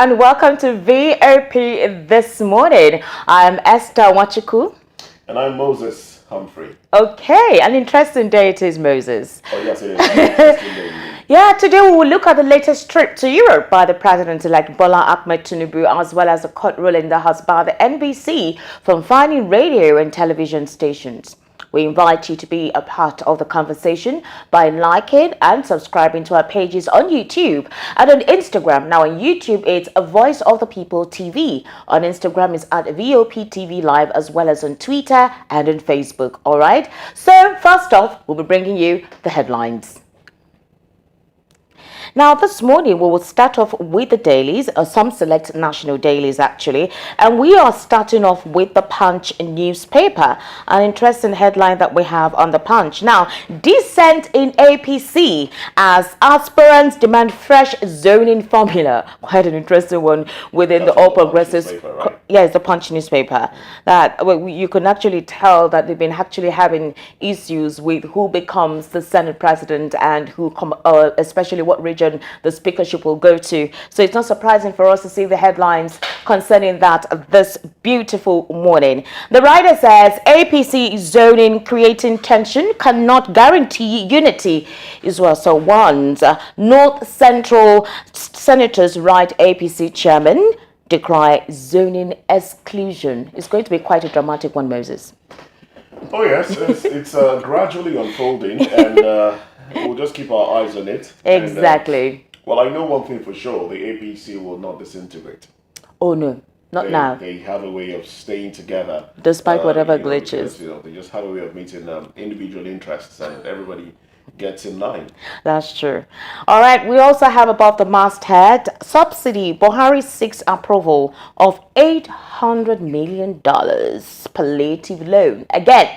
and welcome to VOP this morning. I'm Esther Wachuku. And I'm Moses Humphrey. Okay, an interesting day it is, Moses. Oh, yes, it is. Yeah, today we will look at the latest trip to Europe by the President-elect Bola Ahmed Tinubu, as well as the court ruling that has barred the NBC from finding radio and television stations. We invite you to be a part of the conversation by liking and subscribing to our pages on YouTube and on Instagram. Now on YouTube, it's A Voice of the People TV. On Instagram, it's at voptvlive, as well as on Twitter and on Facebook. All right. So first off, we'll be bringing you the headlines. Now, this morning, we will start off with the dailies, some select national dailies actually, and we are starting off with the Punch newspaper. An interesting headline that we have on the Punch. Now, dissent in APC as aspirants demand fresh zoning formula. Quite an interesting one within the All Progressives. Right? Yes, the Punch newspaper. That you can actually tell that they've been actually having issues with who becomes the Senate president and who, especially what region the speakership will go to. So it's not surprising for us to see the headlines concerning that this beautiful morning. The writer says APC zoning creating tension cannot guarantee unity as well. So once North Central senators write APC chairman decry zoning exclusion. It's going to be quite a dramatic one, Moses. Oh yes, it's gradually unfolding, and we'll just keep our eyes on it. Exactly. And, well, I know one thing for sure: the APC will not disintegrate. Oh no, not now. They have a way of staying together, despite whatever glitches. Because, they just have a way of meeting individual interests, and everybody gets in line. That's true. All right, we also have above the masthead subsidy. Buhari seeks approval of $800 million palliative loan. Again.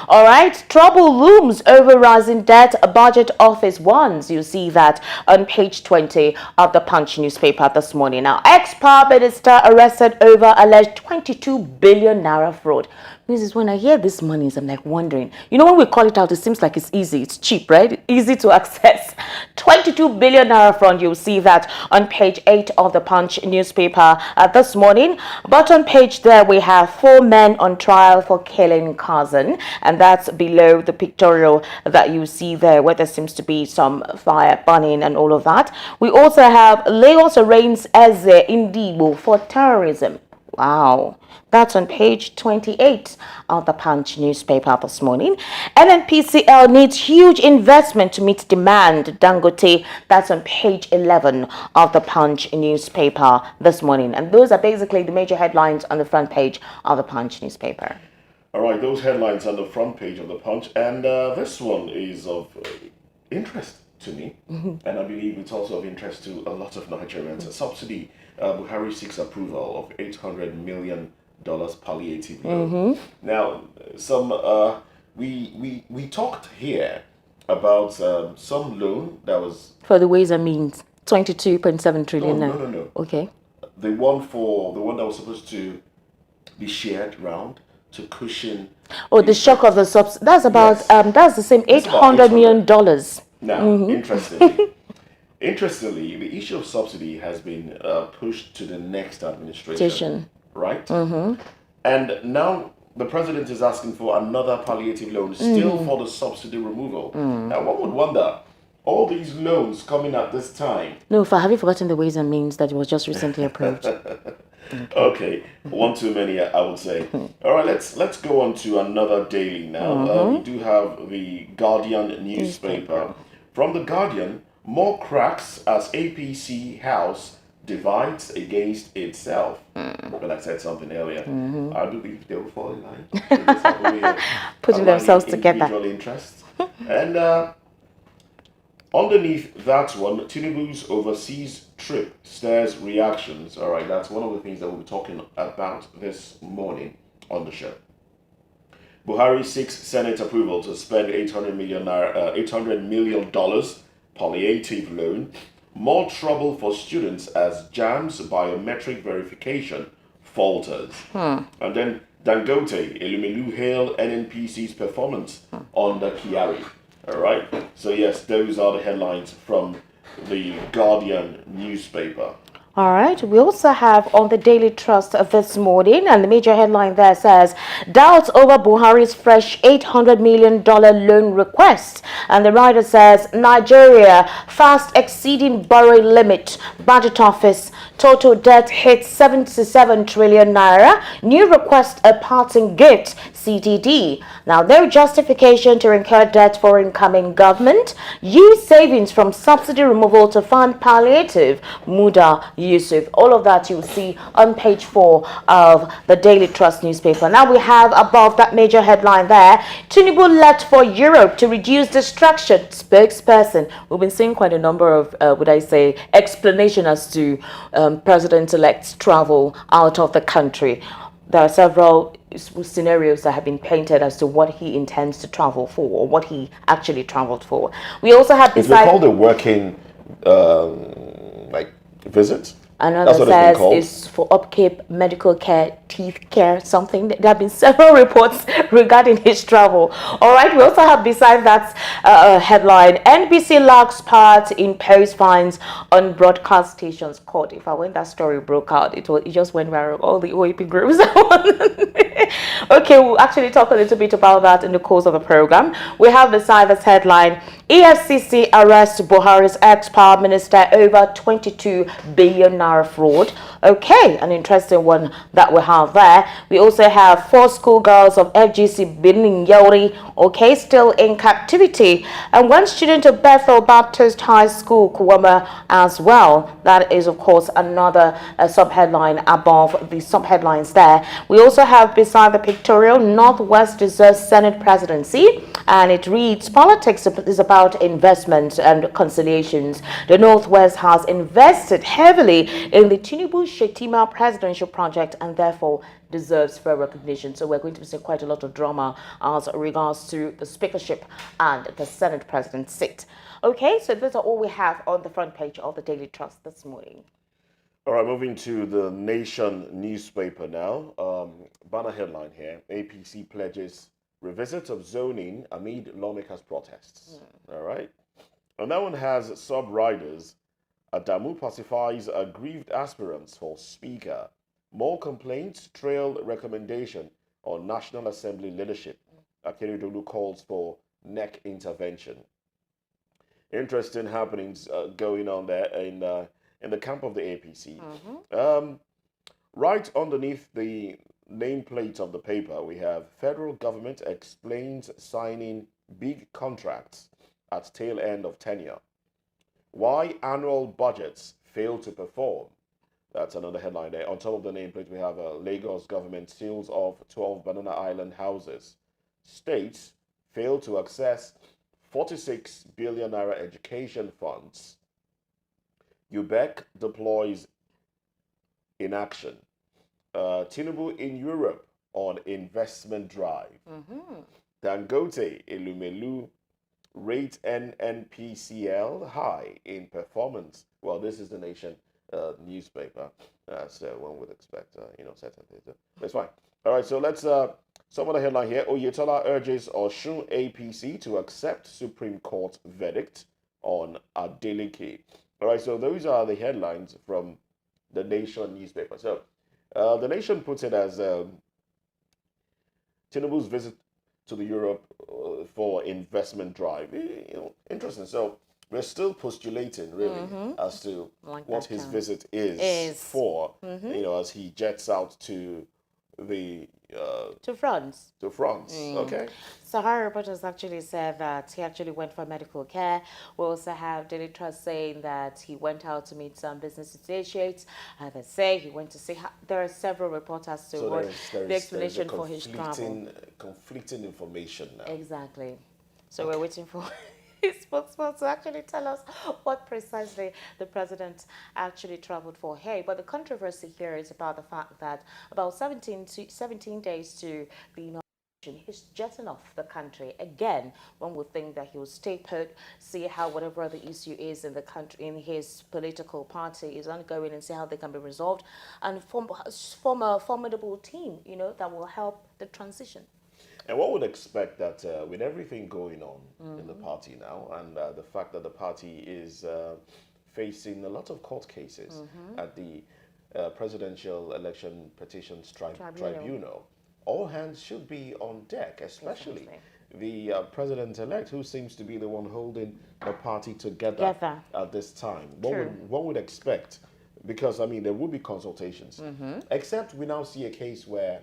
All right, trouble looms over rising debt. A budget office warns. You see that on page 20 of the Punch newspaper this morning. Now, ex-power minister arrested over alleged 22 billion naira fraud. Mrs. When I hear these monies, I'm like wondering, when we call it out, it seems like it's easy, it's cheap, right? Easy to access. 22 billion naira fraud, you'll see that on page 8 of the Punch newspaper this morning. But on page there, we have 4 men on trial for killing cousin, and that's below the pictorial that you see there, where there seems to be some fire burning and all of that. We also have Lagos arraigns Eze Indibo for terrorism. Wow, that's on page 28 of the Punch newspaper this morning. NNPCL needs huge investment to meet demand. Dangote, that's on page 11 of the Punch newspaper this morning. And those are basically the major headlines on the front page of the Punch newspaper. All right, those headlines on the front page of the Punch. And this one is of interest to me. And I believe it's also of interest to a lot of Nigerians. A subsidy. Buhari seeks approval of $800 million palliative loan. Now, we talked here about some loan that was for the Ways and Means, 22.7 trillion. No. Okay. The one that was supposed to be shared round to cushion. Oh, the shock of the subsidy. That's about yes. That's the same $800 million. Now, Interestingly, the issue of subsidy has been pushed to the next administration, right? And now the president is asking for another palliative loan, still for the subsidy removal. Now, one would wonder, all these loans coming at this time. No, have you forgotten the Ways and Means that was just recently approved? Okay, one too many, I would say. All right, let's go on to another daily now. We do have the Guardian newspaper. From the Guardian. More cracks as APC House divides against itself. But I said something earlier. I believe they will fall in line. Putting themselves together. Individual interests. And underneath that one, Tinubu's overseas trip stirs reactions. All right, that's one of the things that we'll be talking about this morning on the show. Buhari seeks Senate approval to spend $800 million palliative loan. More trouble for students as JAM's biometric verification falters. And then Dangote, Elumelu hail NNPC's performance on the Kiari. All right. So yes, those are the headlines from the Guardian newspaper. All right. We also have on the Daily Trust this morning, and the major headline there says doubts over Buhari's fresh $800 million loan request. And the writer says Nigeria fast exceeding borrowing limit. Budget office total debt hits 77 trillion naira. New request a parting gift. CTD. Now, no justification to incur debt for incoming government. Use savings from subsidy removal to fund palliative. Muda Yusuf. All of that you'll see on page 4 of the Daily Trust newspaper. Now we have above that major headline there, Tinubu left for Europe to reduce distraction. Spokesperson. We've been seeing quite a number of, would I say, explanation as to President-elect's travel out of the country. There are several scenarios that have been painted as to what he intends to travel for or what he actually traveled for. We also have It's been beside called a working, like, visit. another That's what it's been says called. is for upkeep, medical care, teeth care, something. There have been several reports regarding his travel. All right, we also have beside that headline, NBC lacks power to impose fines on broadcast stations caught. If I when that story broke out, it just went viral. All the OAP groups. Okay, we'll actually talk a little bit about that in the course of the program. We have beside this headline, EFCC arrests Buhari's ex-power minister over 22 billion naira fraud. Okay, an interesting one that we have there. We also have 4 schoolgirls of FGC Benin Yauri, okay, still in captivity. And 1 student of Bethel Baptist High School, Kuwama, as well. That is, of course, another sub-headline above the sub-headlines there. We also have beside the pictorial, Northwest deserves Senate presidency. And it reads, politics is about investment and conciliations. The Northwest has invested heavily in the Tinubu Shetima presidential project and therefore deserves fair recognition. So we're going to see quite a lot of drama as regards to the speakership and the Senate president's seat. Okay, so those are all we have on the front page of the Daily Trust this morning. All right, moving to the Nation newspaper now. Banner headline here: APC pledges revisit of zoning amid lawmakers' protests. All right. And that one has sub-riders. Adamu pacifies aggrieved aspirants for speaker. More complaints trail recommendation on National Assembly leadership. Akeredolu calls for neck intervention. Interesting happenings going on there in the camp of the APC. Right underneath the nameplate of the paper, we have federal government explains signing big contracts at tail end of tenure. Why annual budgets fail to perform. That's another headline there. On top of the nameplate, we have Lagos government seals of 12 Banana Island houses. States fail to access 46 billion naira education funds. UBEC deploys in action. Tinubu in Europe on investment drive. Dangote Elumelu rate NNPCL high in performance. Well, this is the Nation newspaper, so one would expect, certain things. But it's fine. All right, so let's, some of the headline here. Oyetola urges Osun APC to accept Supreme Court verdict on Adeleke. All right, so those are the headlines from the Nation newspaper. So the Nation puts it as Tinubu's visit to the Europe for investment drive. Interesting. So we're still postulating really as to what his visit is for. As he jets out to the to France. To France, okay. Sahara reporters actually said that he actually went for medical care. We also have Daily Trust saying that he went out to meet some business associates. They say he went to see. There are several reporters to what the explanation for his travel. Conflicting information now. Exactly. So we're waiting for his spokesman to actually tell us what precisely the president actually traveled for. Hey, but the controversy here is about the fact that about 17 days to the inauguration, he's jetting off the country. Again, one would think that he will stay put, see how whatever the issue is in the country, in his political party is ongoing and see how they can be resolved and form a formidable team, that will help the transition. And one would expect that with everything going on in the party now, and the fact that the party is facing a lot of court cases at the Presidential Election Petitions Tribunal. All hands should be on deck, especially the president-elect, who seems to be the one holding the party together at this time. One would expect, because I mean there will be consultations, except we now see a case where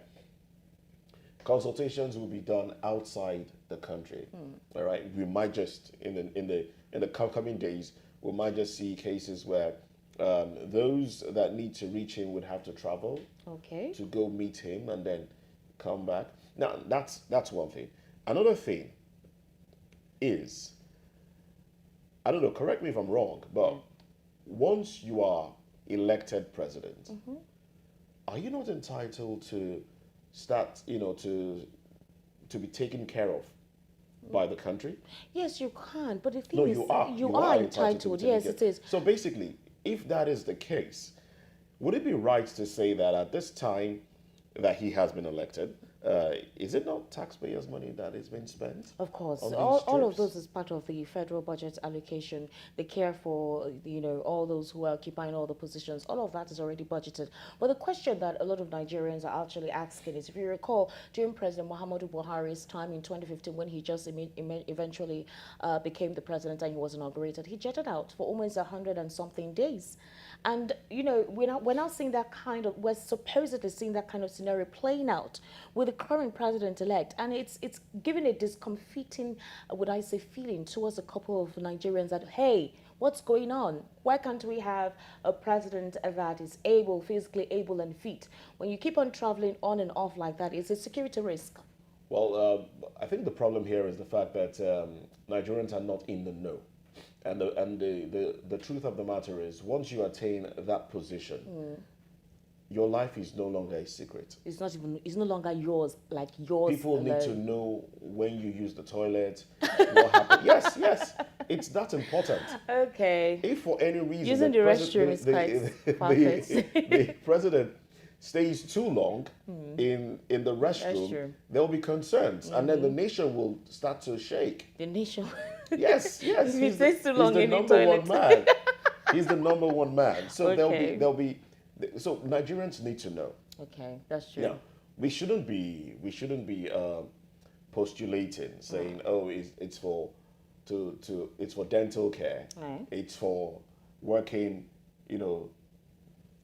consultations will be done outside the country. All right, we might just in the coming days we might just see cases where those that need to reach him would have to travel to go meet him and then come back. Now that's one thing. Another thing is, I don't know, correct me if I'm wrong, but once you are elected president, are you not entitled to start, to be taken care of by the country? Yes, you can, but the thing No, is, you are entitled. Yes, it is. So basically, if that is the case, would it be right to say that at this time that he has been elected, is it not taxpayers' money that is being spent? Of course, all of those is part of the federal budget allocation. They care for, all those who are occupying all the positions. All of that is already budgeted. But the question that a lot of Nigerians are actually asking is, if you recall, during President Muhammadu Buhari's time in 2015, when he just eventually became the president and he was inaugurated, he jetted out for almost 100 and something days. And, we're now seeing that we're supposedly seeing that kind of scenario playing out with the current president-elect. And it's giving a discomfiting, would I say, feeling towards a couple of Nigerians that, hey, what's going on? Why can't we have a president that is physically able and fit? When you keep on traveling on and off like that, it's a security risk. Well, I think the problem here is the fact that Nigerians are not in the know. And the truth of the matter is, once you attain that position, your life is no longer a secret. It's no longer yours, like yours. People need to know when you use the toilet, what happened. Yes, it's that important. Okay. If for any reason using the restroom is quite perfect. The president stays too long in the restroom, there will be concerns, and then the nation will start to shake. The nation. Yes. If he stays too long in the number one man. He's the number one man. So there'll be. So Nigerians need to know. Okay, that's true. Yeah, we shouldn't be postulating, saying, oh, it's for dental care, it's for working,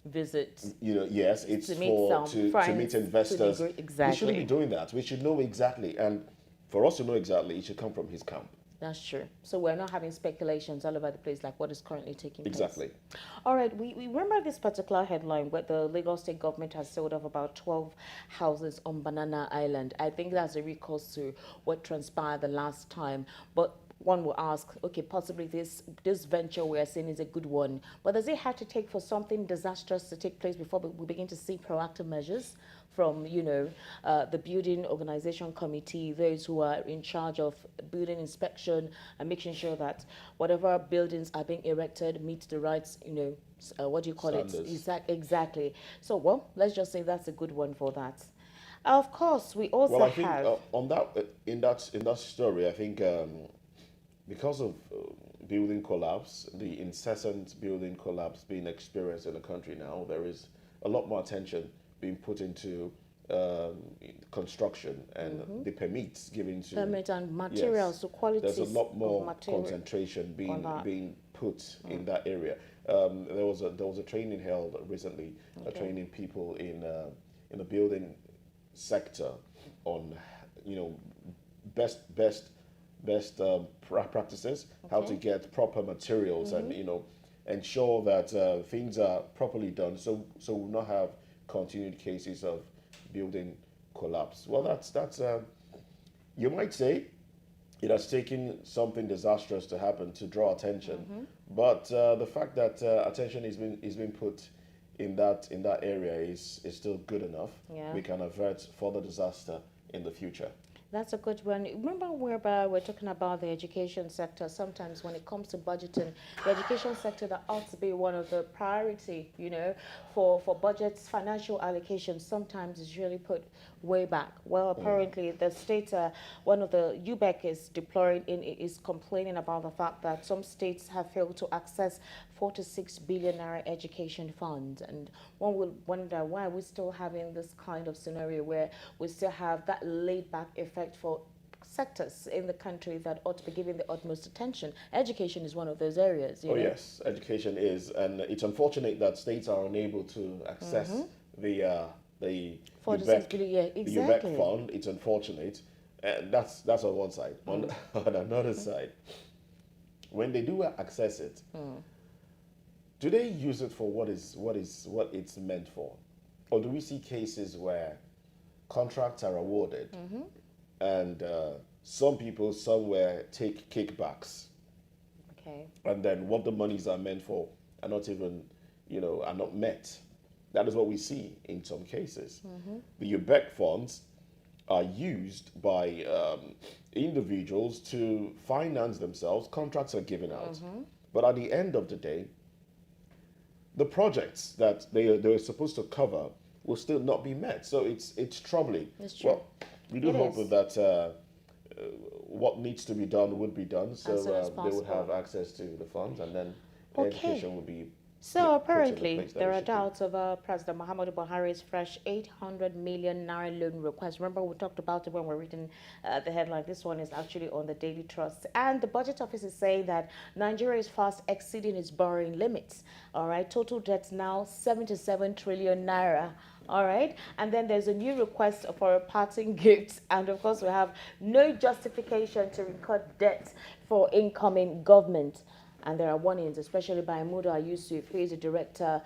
visits. Yes, it's to meet investors. Exactly. We shouldn't be doing that. We should know exactly, and for us to know exactly, it should come from his camp. That's true. So we're not having speculations all over the place like what is currently taking place. Exactly. All right. We remember this particular headline where the Lagos State government has sold off about 12 houses on Banana Island. I think that's a recourse to what transpired the last time. But one will ask, okay, possibly this venture we are seeing is a good one, but does it have to take for something disastrous to take place before we begin to see proactive measures from, the building organization committee, those who are in charge of building inspection and making sure that whatever buildings are being erected meet the rights, what do you call standards. it? Exactly. So, well, let's just say that's a good one for that. Of course, we also I think, have on that in that story, I think. Because of building collapse, the incessant building collapse being experienced in the country now, there is a lot more attention being put into construction and the permits given to permit and materials, so quality. There's a lot more concentration being put in that area. There was a training held recently, training people in the building sector on best practices, how to get proper materials, and ensure that things are properly done, so we'll not have continued cases of building collapse. Well, that's you might say it has taken something disastrous to happen to draw attention, but the fact that attention is being put in that area is still good enough. Yeah. We can avert further disaster in the future. That's a good one. Remember whereby we're talking about the education sector. Sometimes when it comes to budgeting, the education sector that ought to be one of the priority, for budgets, financial allocations. Sometimes is really put way back. Well, apparently the state, one of the UBEC is deploring is complaining about the fact that some states have failed to access 46 billion naira education funds, and one will wonder why we're still having this kind of scenario where we still have that laid back effect for sectors in the country that ought to be given the utmost attention. Education is one of those areas. Oh, yes, education is, and it's unfortunate that states are unable to access the uh, the 46 UBEC, billion, yeah, the UBEC exactly. fund. It's unfortunate, and that's on one side. On another side, when they do access it, do they use it for what it's meant for, or do we see cases where contracts are awarded and some people somewhere take kickbacks, Okay. and then what the monies are meant for are not even, are not met. That is what we see in some cases. The UBEC funds are used by individuals to finance themselves. Contracts are given out. But at the end of the day, the projects that they're supposed to cover will still not be met. So it's troubling. It's true. Well, we do It hope is. that what needs to be done would be done, so As soon as they would possible. have access to the funds, and then Okay. education would be So put in the apparently, place that there it are should be. doubts over President Muhammadu Buhari's fresh 800 million naira loan request. Remember, we talked about it when we're reading the headline. This one is actually on the Daily Trust. And the budget office is saying that Nigeria is fast exceeding its borrowing limits. All right, total debt now 77 trillion naira. All right, and then there's a new request for a parting gift, and of course we have no justification to record debt for incoming government. And there are warnings, especially by Muda Yusuf, who is the director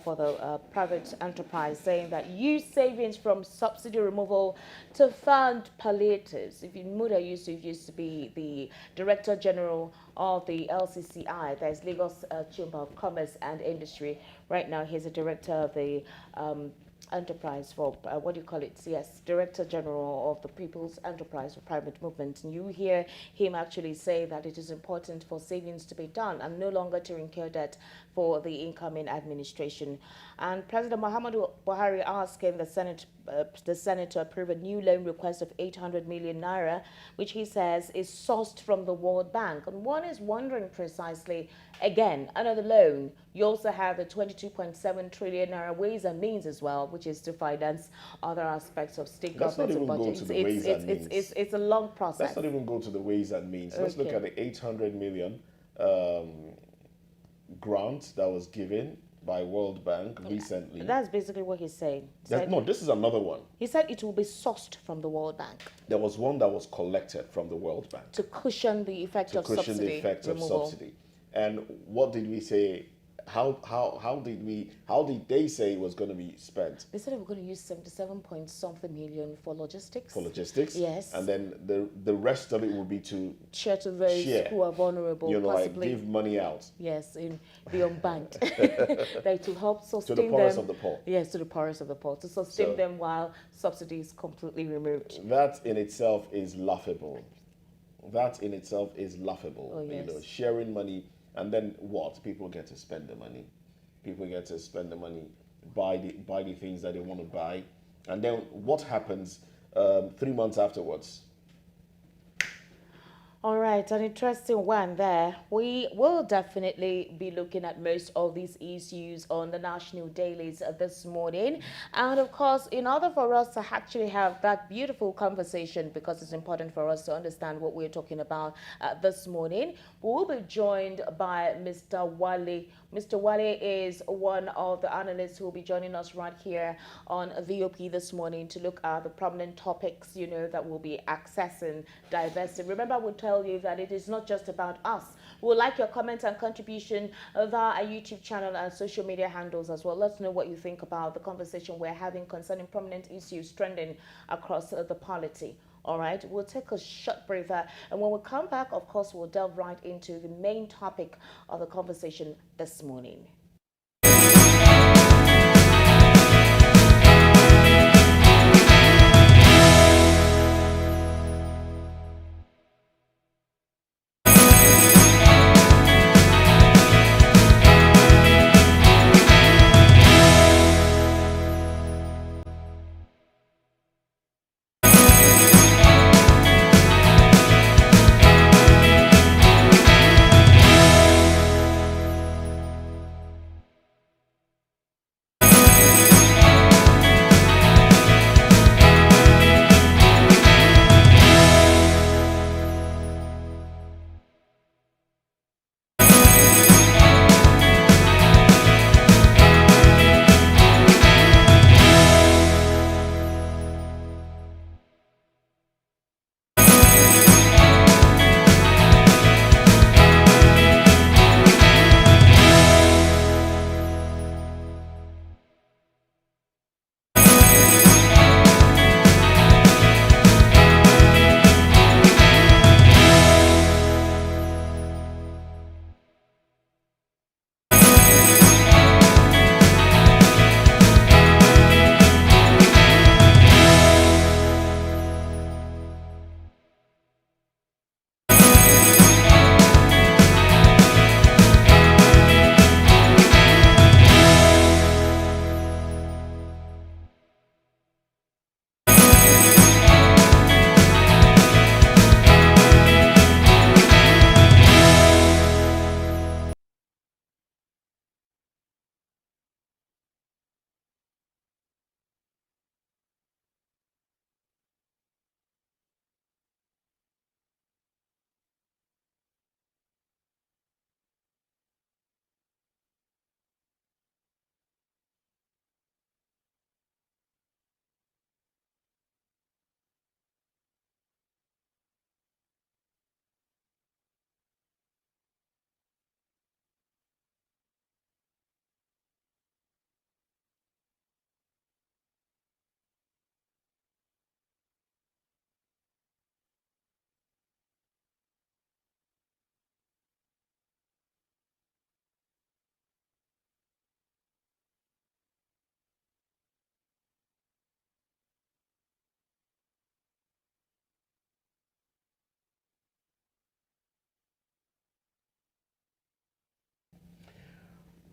for the private enterprise, saying that use savings from subsidy removal to fund palliatives. If you, Muda Yusuf used to be the director general of the LCCI, that's Lagos Chamber of Commerce and Industry. Right now, he's the director of the enterprise for what do you call it? Yes, Director General of the People's Enterprise for Private Movement. And you hear him actually say that it is important for savings to be done and no longer to incur debt for the incoming administration. And President Muhammadu Buhari asking the Senate to approve a new loan request of 800 million naira, which he says is sourced from the World Bank. And one is wondering precisely, again, another loan. You also have the 22.7 trillion naira ways and means as well, which is to finance other aspects of state Let's not government even go budgets. to the ways and means. It's a long process. Let's not even go to the ways and means. Let's look Okay. at the 800 million grant that was given by World Bank recently. That's basically what he's saying. No, this is another one. He said it will be sourced from the World Bank There was one that was collected from the World Bank to cushion the effect to of cushion subsidy the effect of removal. subsidy. And what did we say? How did they say it was going to be spent? They said they were going to use 77 point something million for logistics. For logistics? Yes. And then the rest of it will be to Share to those share. who are vulnerable, like possibly. give money out Yes, in the unbanked. That to help to sustain the poorest them. of the poor. Yes, to the poorest of the poor, to sustain So- them while subsidy is completely removed. That in itself is laughable. That in itself is laughable. Oh, yes. Sharing money, and then what? People get to spend the money. People get to spend the money, buy the things that they want to buy, and then what happens 3 months afterwards? All right, an interesting one there. We will definitely be looking at most of these issues on the national dailies this morning. And of course, in order for us to actually have that beautiful conversation, because it's important for us to understand what we're talking about this morning, we will be joined by Mr. Wale. Mr. Wale is one of the analysts who will be joining us right here on VOP this morning to look at the prominent topics, that we'll be accessing, divesting. Remember, we'll tell you that it is not just about us. We would like your comments and contribution via our YouTube channel and social media handles as well. Let us know what you think about the conversation we're having concerning prominent issues trending across the polity. All right, we'll take a short break there. And when we come back, of course, we'll delve right into the main topic of the conversation this morning.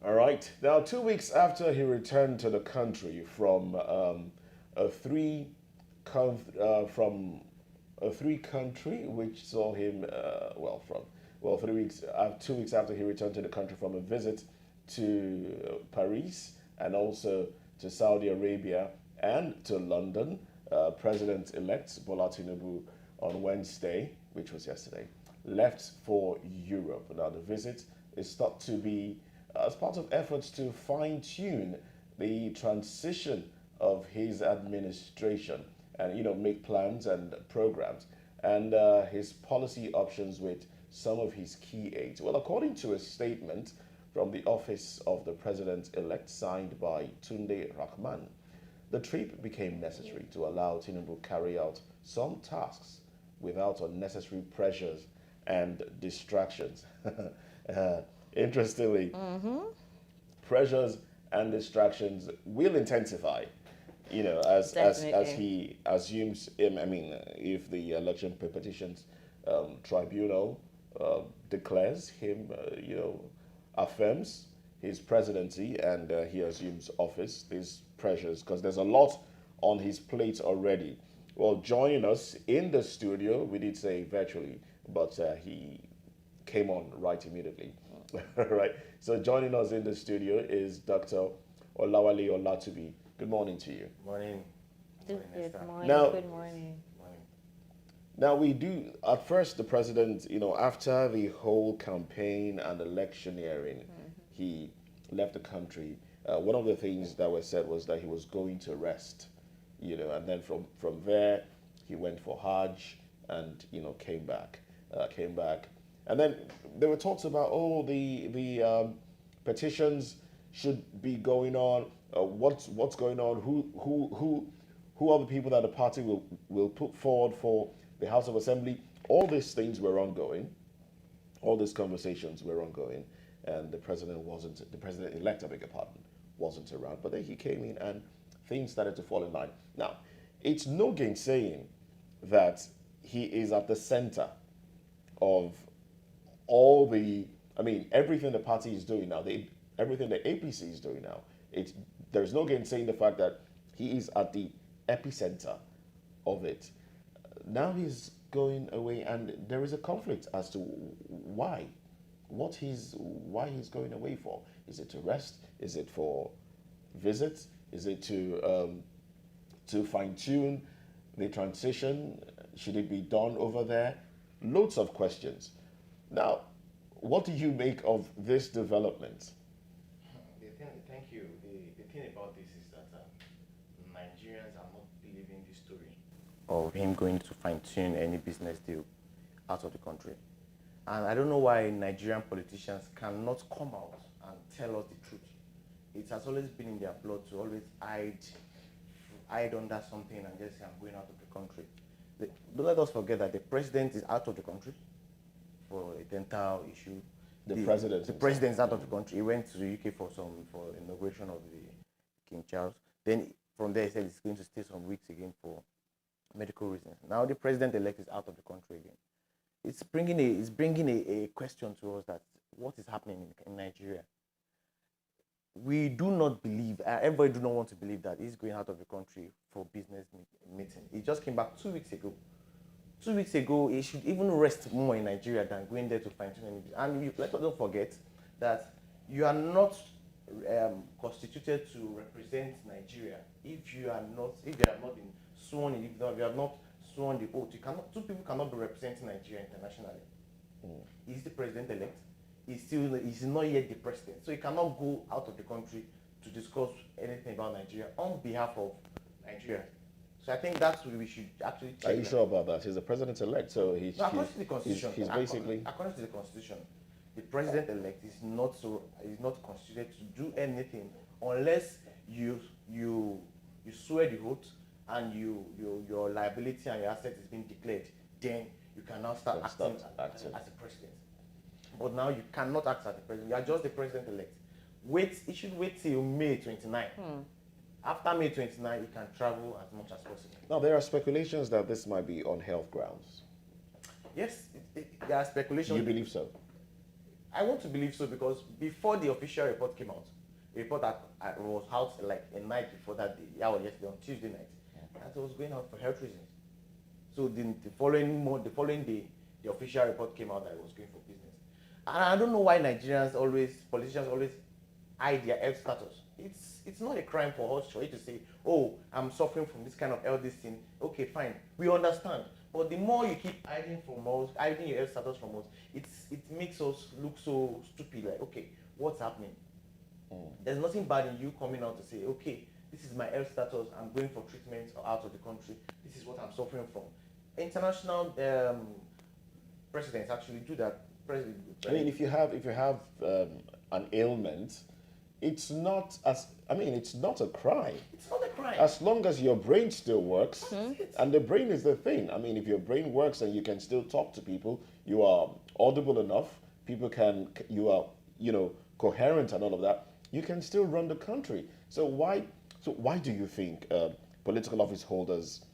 All right. Now, 2 weeks after he returned to the country a three from a three country which saw him from 3 weeks 2 weeks after he returned to the country from a visit to Paris and also to Saudi Arabia and to London, President-elect Bola Tinubu on Wednesday, which was yesterday, left for Europe. Now, the visit is thought to be as part of efforts to fine-tune the transition of his administration and make plans and programs and his policy options with some of his key aides. Well, according to a statement from the office of the president-elect signed by Tunde Rahman, the trip became necessary to allow Tinubu carry out some tasks without unnecessary pressures and distractions. Interestingly, pressures and distractions will intensify, as he assumes. If the election petitions tribunal declares him, affirms his presidency and he assumes office, these pressures, because there's a lot on his plate already. Well, joining us in the studio, we did say virtually, but he came on right immediately. Right. So joining us in the studio is Dr. Olawale Olatubi. Good morning to you. Morning. Good morning. Now, Good morning. Now we do, at first the president, after the whole campaign and electioneering, he left the country. One of the things that was said was that he was going to rest, and then from there he went for Hajj and, came back. And then there were talks about, the petitions should be going on. What's going on? Who are the people that the party will put forward for the House of Assembly? All these things were ongoing. All these conversations were ongoing, and the president-elect, I beg your pardon, wasn't around. But then he came in, and things started to fall in line. Now, it's no gainsaying that he is at the center of everything the party is doing now, everything the APC is doing now. There's no gainsaying the fact that he is at the epicenter of it. Now he's going away, and there is a conflict as to why. Why he's going away for? Is it to rest? Is it for visits? Is it to fine tune the transition? Should it be done over there? Loads of questions. Now, what do you make of this development? Thank you. The thing about this is that Nigerians are not believing the story of him going to fine-tune any business deal out of the country. And I don't know why Nigerian politicians cannot come out and tell us the truth. It has always been in their blood to always hide under something and just say, I'm going out of the country. Don't let us forget that the president is out of the country for a dental issue. The president is out of the country. He went to the UK for inauguration of the King Charles. Then from there he said he's going to stay some weeks again for medical reasons. Now the president-elect is out of the country again. It's bringing a question to us that what is happening in Nigeria. We do not believe, everybody do not want to believe that he's going out of the country for business meeting. It just came back 2 weeks ago. 2 weeks ago, he should even rest more in Nigeria than going there to fine-tune anything. And let us don't forget that you are not constituted to represent Nigeria if you have not been sworn in, if you have not sworn the oath. Two people cannot be representing Nigeria internationally. He's the president-elect. He's not yet the president, so he cannot go out of the country to discuss anything about Nigeria on behalf of Nigeria. So I think that's what we should actually check. Are you sure about that? He's the president-elect, so according to the constitution, he's basically according to the constitution, the president-elect is not constituted to do anything unless you swear the oath and your liability and your asset is being declared. Then you can now start acting as the president. But now you cannot act as the president. You are just the president-elect. You should wait till May 29. After May 29, you can travel as much as possible. Now, there are speculations that this might be on health grounds. Yes, there are speculations. You believe so? I want to believe so because before the official report came out, the report that was out like a night before that day, yesterday on Tuesday night, that was going out for health reasons. So the following day, the official report came out that it was going for business. And I don't know why politicians always hide their health status. It's not a crime for you to say, oh, I'm suffering from this kind of health thing. Okay, fine, we understand. But the more you keep hiding from us, hiding your health status from us, it makes us look so stupid. Like, okay, what's happening? There's nothing bad in you coming out to say, okay, this is my health status. I'm going for treatment out of the country. This is what I'm suffering from. International presidents actually do that. I mean, if you have an ailment, it's not a crime. It's not a crime. As long as your brain still works, and the brain is the thing. I mean, if your brain works and you can still talk to people, you are audible enough, you are, coherent and all of that, you can still run the country. So why do you think political office holders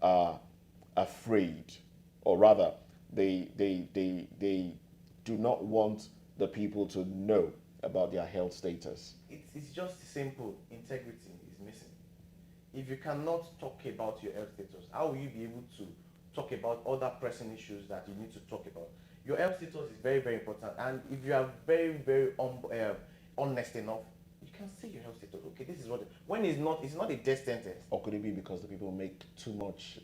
are afraid, or rather, they do not want the people to know about their health status? It's just simple. Integrity is missing. If you cannot talk about your health status, how will you be able to talk about other pressing issues that you need to talk about? Your health status is very, very important. And if you are very, very honest enough, you can say your health status. Okay, this is what. When it's not a death sentence. Or could it be because the people make too much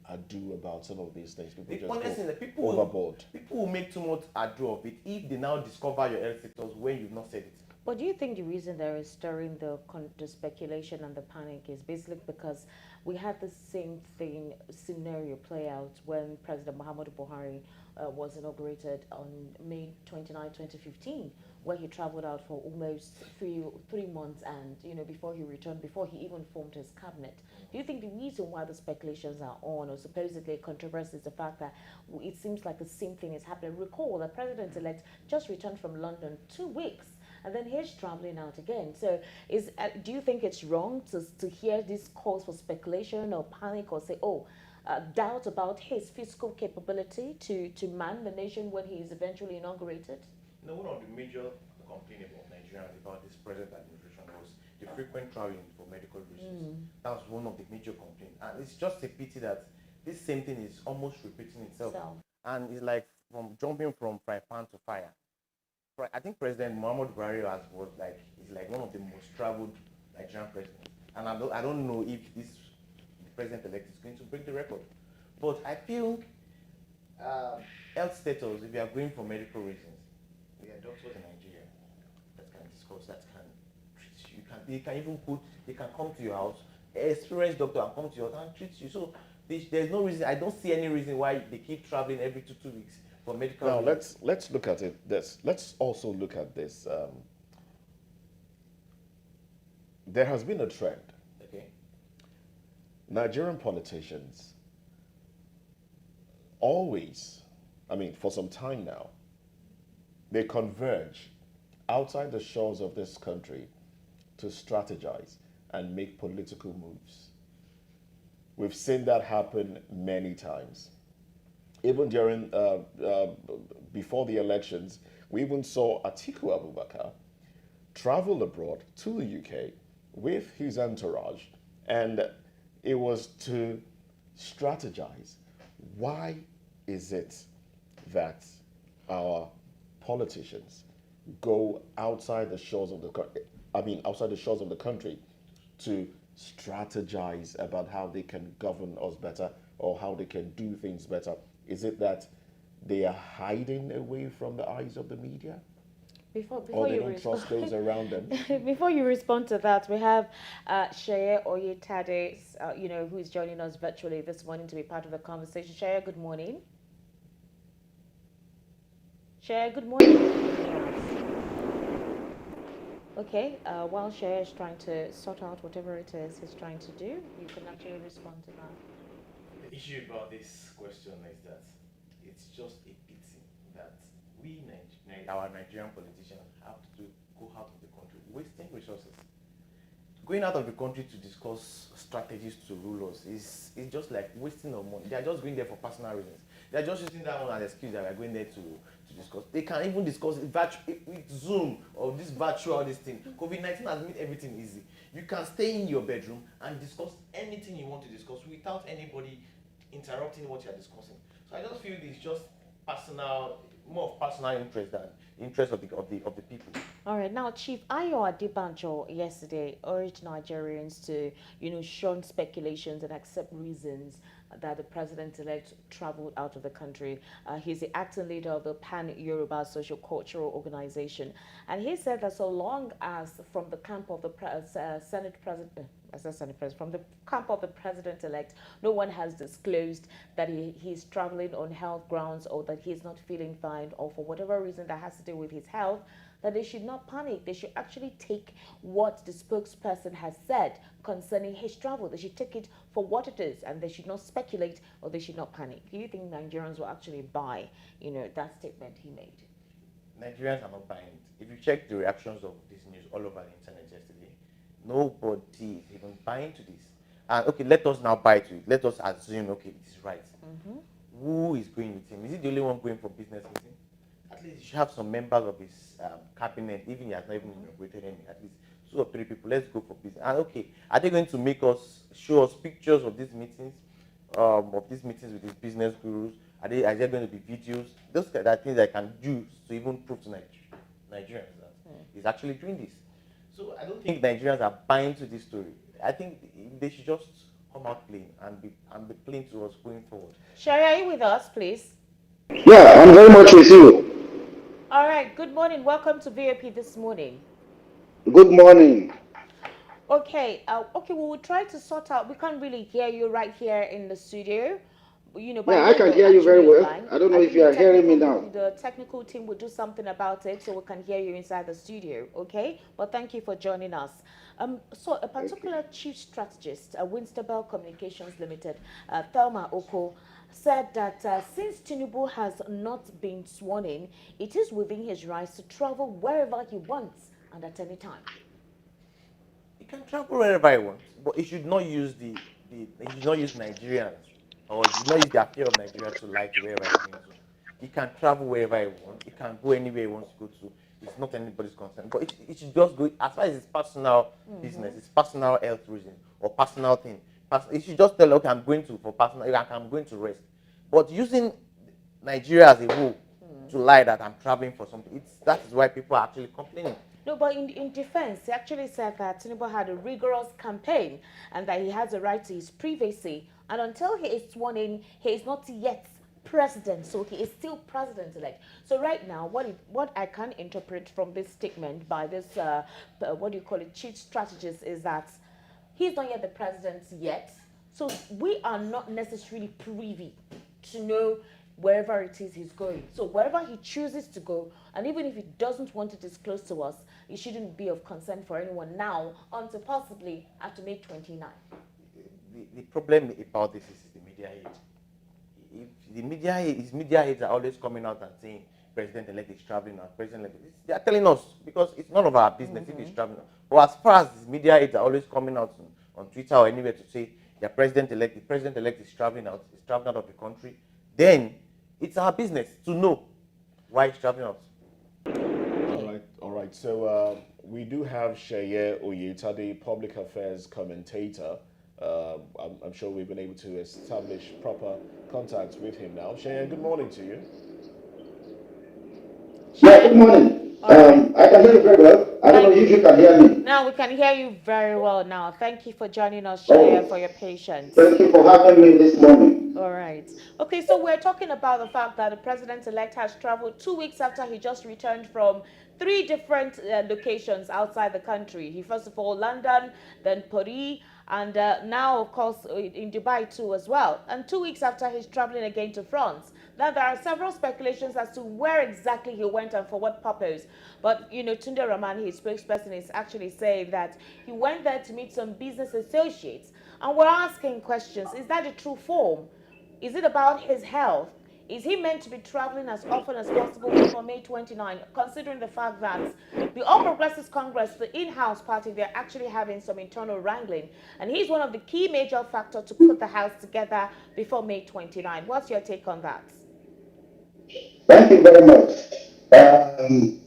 ado about some of these things? People the just honest go thing, the people overboard. People will make too much ado of it if they now discover your health status when you've not said it. But do you think the reason there is stirring the speculation and the panic is basically because we had the same scenario play out when President Muhammadu Buhari was inaugurated on May 29, 2015, where he traveled out for almost three months, and before he returned, before he even formed his cabinet. Do you think the reason why the speculations are on, or supposedly controversy, is the fact that it seems like the same thing is happening? Recall the president-elect just returned from London 2 weeks, and then he's traveling out again. So do you think it's wrong to hear these calls for speculation or panic, or say, doubt about his fiscal capability to man the nation when he is eventually inaugurated? One of the major complaints about Nigerians about this present administration was the frequent traveling for medical reasons. That was one of the major complaints. And it's just a pity that this same thing is almost repeating itself. And it's like jumping from fry pan to fire. I think President Muhammadu Buhari is like one of the most traveled Nigerian presidents, and I don't know if the president-elect is going to break the record. But I feel health status, if you are going for medical reasons, there are doctors in Nigeria that can discuss, that can treat you. They can come to your house, an experienced doctor, and come to your house and treat you. So there's no reason. I don't see any reason why they keep traveling every 2 weeks. For medical now let's look at it. Let's also look at this. There has been a trend. Okay. Nigerian politicians always, for some time now, they converge outside the shores of this country to strategize and make political moves. We've seen that happen many times. Even during, before the elections, we even saw Atiku Abubakar travel abroad to the UK with his entourage, and it was to strategize. Why is it that our politicians go outside the shores of the outside the shores of the country to strategize about how they can govern us better or how they can do things better? Is it that they are hiding away from the eyes of the media? Before Or they you don't trust those around them? before you respond to that, we have Sheye Oyetade, who is joining us virtually this morning to be part of the conversation. Sheye, good morning. Sheye, good morning. Okay, while Sheye is trying to sort out whatever it is he's trying to do, you can actually respond to that. The issue about this question is that it's just a pity that our Nigerian politicians have to go out of the country, wasting resources. Going out of the country to discuss strategies to rule us is just like wasting of money. They are just going there for personal reasons. They are just using that one as an excuse that we are going there to discuss. They can even discuss it with Zoom or this virtual this thing. COVID-19 has made everything easy. You can stay in your bedroom and discuss anything you want to discuss without anybody interrupting what you are discussing. So I just feel it's just more of personal interest than interest of the people. All right, now Chief Ayo Adebanjo yesterday urged Nigerians to, shun speculations and accept reasons that the president-elect traveled out of the country. He's the acting leader of the Pan-Yoruba Social Cultural Organization, and he said that so long as from the camp of the Senate President. From the camp of the president-elect, no one has disclosed that he's traveling on health grounds or that he's not feeling fine or for whatever reason that has to do with his health, that they should not panic. They should actually take what the spokesperson has said concerning his travel. They should take it for what it is, and they should not speculate or they should not panic. Do you think Nigerians will actually buy, that statement he made? Nigerians are not buying it. If you check the reactions of this news all over the internet yesterday, nobody is even buying to this. And okay, let us now buy to it. Let us assume, okay, it is right. Who is going with him? Is he the only one going for business meeting? At least you should have some members of his cabinet, even he has not even inaugurated any. At least 2 or 3 people. Let's go for business. And okay, are they going to show us pictures of these meetings, with these business gurus? Are there going to be videos? Those kind of things I can use to even prove to Nigerians that he's actually doing this. So I don't think Nigerians are buying to this story. I think they should just come out plain and be plain to us going forward. Shari, are you with us, please? Yeah, I'm very much with you. All right, good morning. Welcome to VOP this morning. Good morning. Okay, we will try to sort out. We can't really hear you right here in the studio. But Yeah, I can hear you very well. I don't know if you are hearing me now. The technical team will do something about it so we can hear you inside the studio, okay? But thank you for joining us. So a particular chief strategist, Winsterbell Communications Limited, Thelma Oko, said that since Tinubu has not been sworn in, it is within his rights to travel wherever he wants and at any time. He can travel wherever he wants, but he should not use he should not use Nigerians, or he should not use the affair of Nigeria to lie to wherever he's going to. He can travel wherever he wants. He can go anywhere he wants to go to. It's not anybody's concern. But it should just go as far as his personal business, his personal health reason or personal thing. He should just tell, okay, I'm going to rest. But using Nigeria as a whole to lie that I'm traveling for something, that is why people are actually complaining. No, but in defense, he actually said that Tinubu had a rigorous campaign and that he has a right to his privacy. And until he is sworn in, he is not yet president, so he is still president-elect. So right now, what I can interpret from this statement by this, chief strategist, is that he's not yet the president yet. So we are not necessarily privy to know wherever it is he's going. So wherever he chooses to go, and even if he doesn't want to disclose to us, it shouldn't be of concern for anyone now until possibly after May 29. The problem about this is the media age. If his media aides are always coming out and saying President-elect is traveling now, they are telling us because it's none of our business if he's traveling. But as far as his media aides are always coming out on Twitter or anywhere to say the president-elect is traveling out of the country, then it's our business to know why he's traveling out. All right. So we do have Sheye Oyetade, public affairs commentator, I'm sure we've been able to establish proper contact with him now. Shea, good morning to you. Yeah, good Share. morning. All right. I can hear you very well. I don't know Thank if you can hear me. Now we can hear you very well now. Thank you for joining us, Share, and Oh, for your patience. thank you for having me this morning. All right. Okay, so we're talking about the fact that the president-elect has traveled 2 weeks after he just returned from three different locations outside the country. He first of all London, then Paris, and now of course in Dubai too as well. And 2 weeks after he's traveling again to France. Now there are several speculations as to where exactly he went and for what purpose. But Tunde Rahman, his spokesperson, is actually saying that he went there to meet some business associates. And we're asking questions. Is that the true form? Is it about his health? Is he meant to be traveling as often as possible before May 29, considering the fact that the All Progressives Congress, the in-house party, they're actually having some internal wrangling, and he's one of the key major factors to put the House together before May 29. What's your take on that? Thank you very much. Um,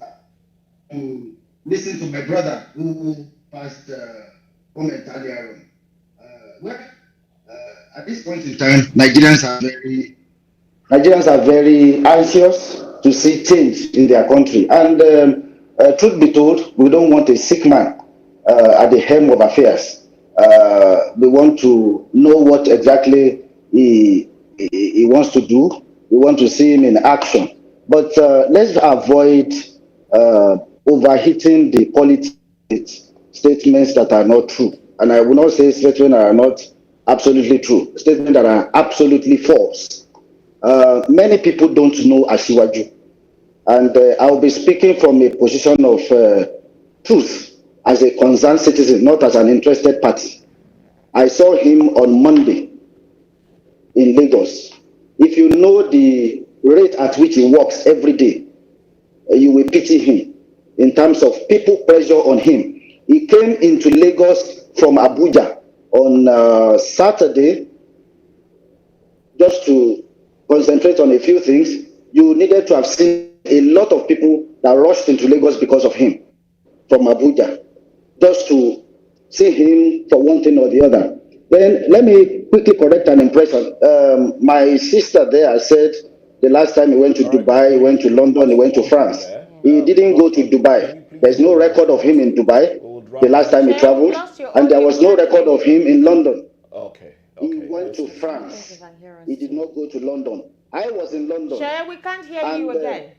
Listen to my brother who passed comment earlier on. Well, at this point in time, Nigerians are very anxious to see change in their country. And truth be told, we don't want a sick man at the helm of affairs. We want to know what exactly he wants to do. We want to see him in action. But let's avoid uh, overheating the politics statements that are not true. And I will not say statements that are not absolutely true, statements that are absolutely false. Many people don't know Asiwaju, and I'll be speaking from a position of truth as a concerned citizen, not as an interested party. I saw him on Monday in Lagos. If you know the rate at which he works every day, you will pity him in terms of people pressure on him. He came into Lagos from Abuja on Saturday just to concentrate on a few things. You needed to have seen a lot of people that rushed into Lagos because of him from Abuja, just to see him for one thing or the other. Then let me quickly correct an impression. My sister there said the last time he went to All right, Dubai, he went to we've London, he lost went to audio France. there. He We've didn't go lost to audio. Can Dubai. you please There's hold no on record for of him us? in Dubai We'll the wrap last this time he up. Share, we've traveled, lost your and there audio. We was no can't hear record of you. him in London. Okay, He okay, went this to is I don't think you France. can hear He us did too. not go to London. I was in London. Share, we can't hear you And, again.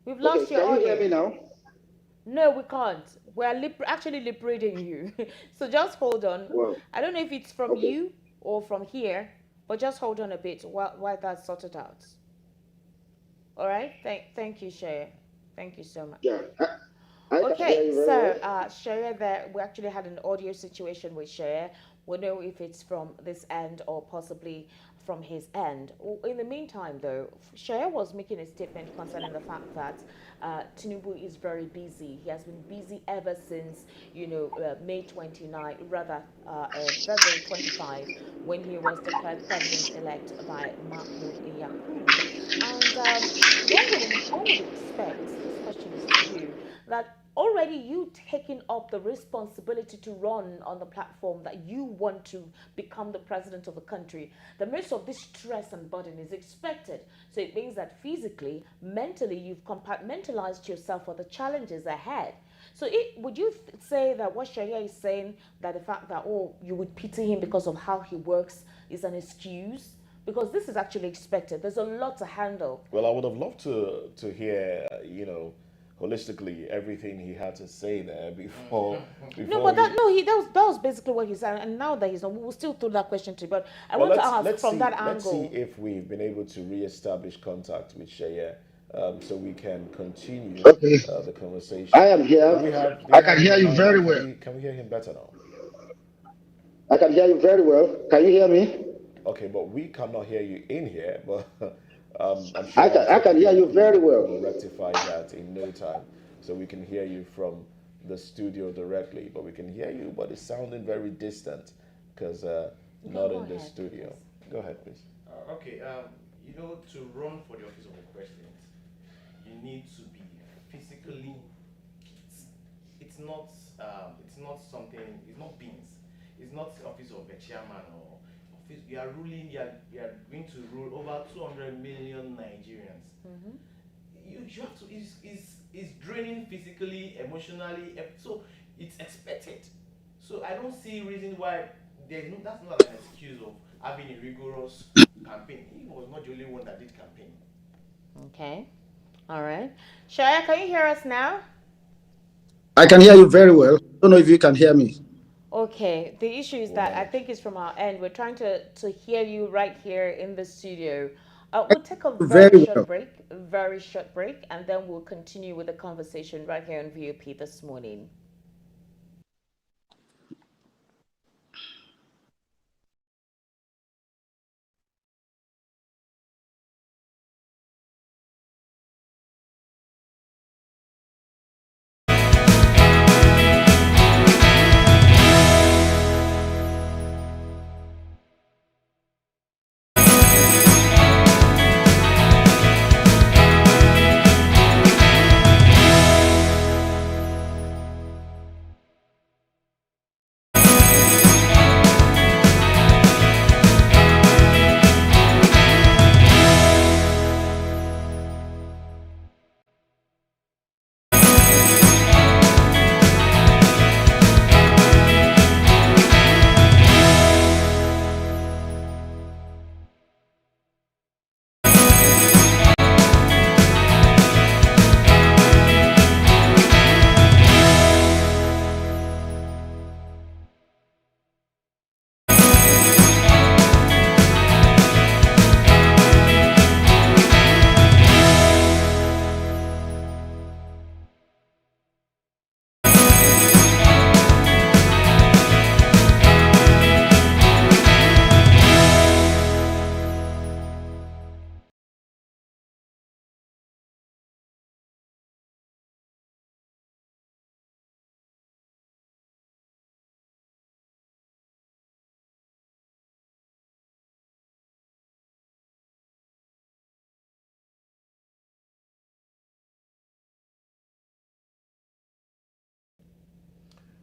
We've okay, lost your can you hear audio. me now? No, we can't. We're actually liberating you. So just hold on. Well, I don't know if it's from okay. you or from here, but just hold on a bit while that's sorted out. All right? Thank you, Shaya. Thank you so much. Yeah, I can hear Okay, you very so well. Shaya, there we actually had an audio situation with Shaya. We'll know if it's from this end or possibly from his end. In the meantime, though, Shaya was making a statement concerning the fact that Tinubu is very busy. He has been busy ever since, May 29, rather February 25, when he was declared president-elect by Mahmoud Yakub. And one would expect, this question is to you, that already you taking up the responsibility to run on the platform that you want to become the president of the country, the midst of this stress and burden is expected. So it means that physically, mentally, you've compartmentalized yourself for the challenges ahead. So would you say that what Sharia is saying, that the fact that, oh, you would pity him because of how he works is an excuse? Because this is actually expected. There's a lot to handle. Well, I would have loved to hear, holistically everything he had to say there before No, before but we. that was basically what he said. And now that he's not, we'll still throw that question to you. But I Well, want to let's ask let's from see that let's see angle. if we've been able to reestablish contact with Shaya, so we can continue Okay, the I conversation. am here. Do I we can have him hear on you line now? very Can well. we hear him better now? I can hear you very well. Can you hear me? Okay, but we cannot hear you in here. But I'm sure our I can hear technical you crew very will well. rectify that in no time, so we can hear you from the studio directly. But we can hear you, but it's sounding very distant because Okay, not go in the ahead, studio. please. Go ahead, please. Okay, to run for the office of the president, you need to be physically fit. It's not something. It's not beans. it's not the office of a chairman or office. You are ruling. You are going to rule over 200 million Nigerians. You have to. Is draining physically, emotionally. So it's expected. So I don't see reason why there's no. That's not an excuse of having a rigorous campaign. He was not the only one that did campaign. Okay. All right. Shaya, can you hear us now? I can hear you very well. I don't know if you can hear me. Okay. The issue is We'll that I manage. think it's from our end. We're trying to hear you right here in the studio. We'll take a very Very short well. break, and then we'll continue with the conversation right here on VOP this morning.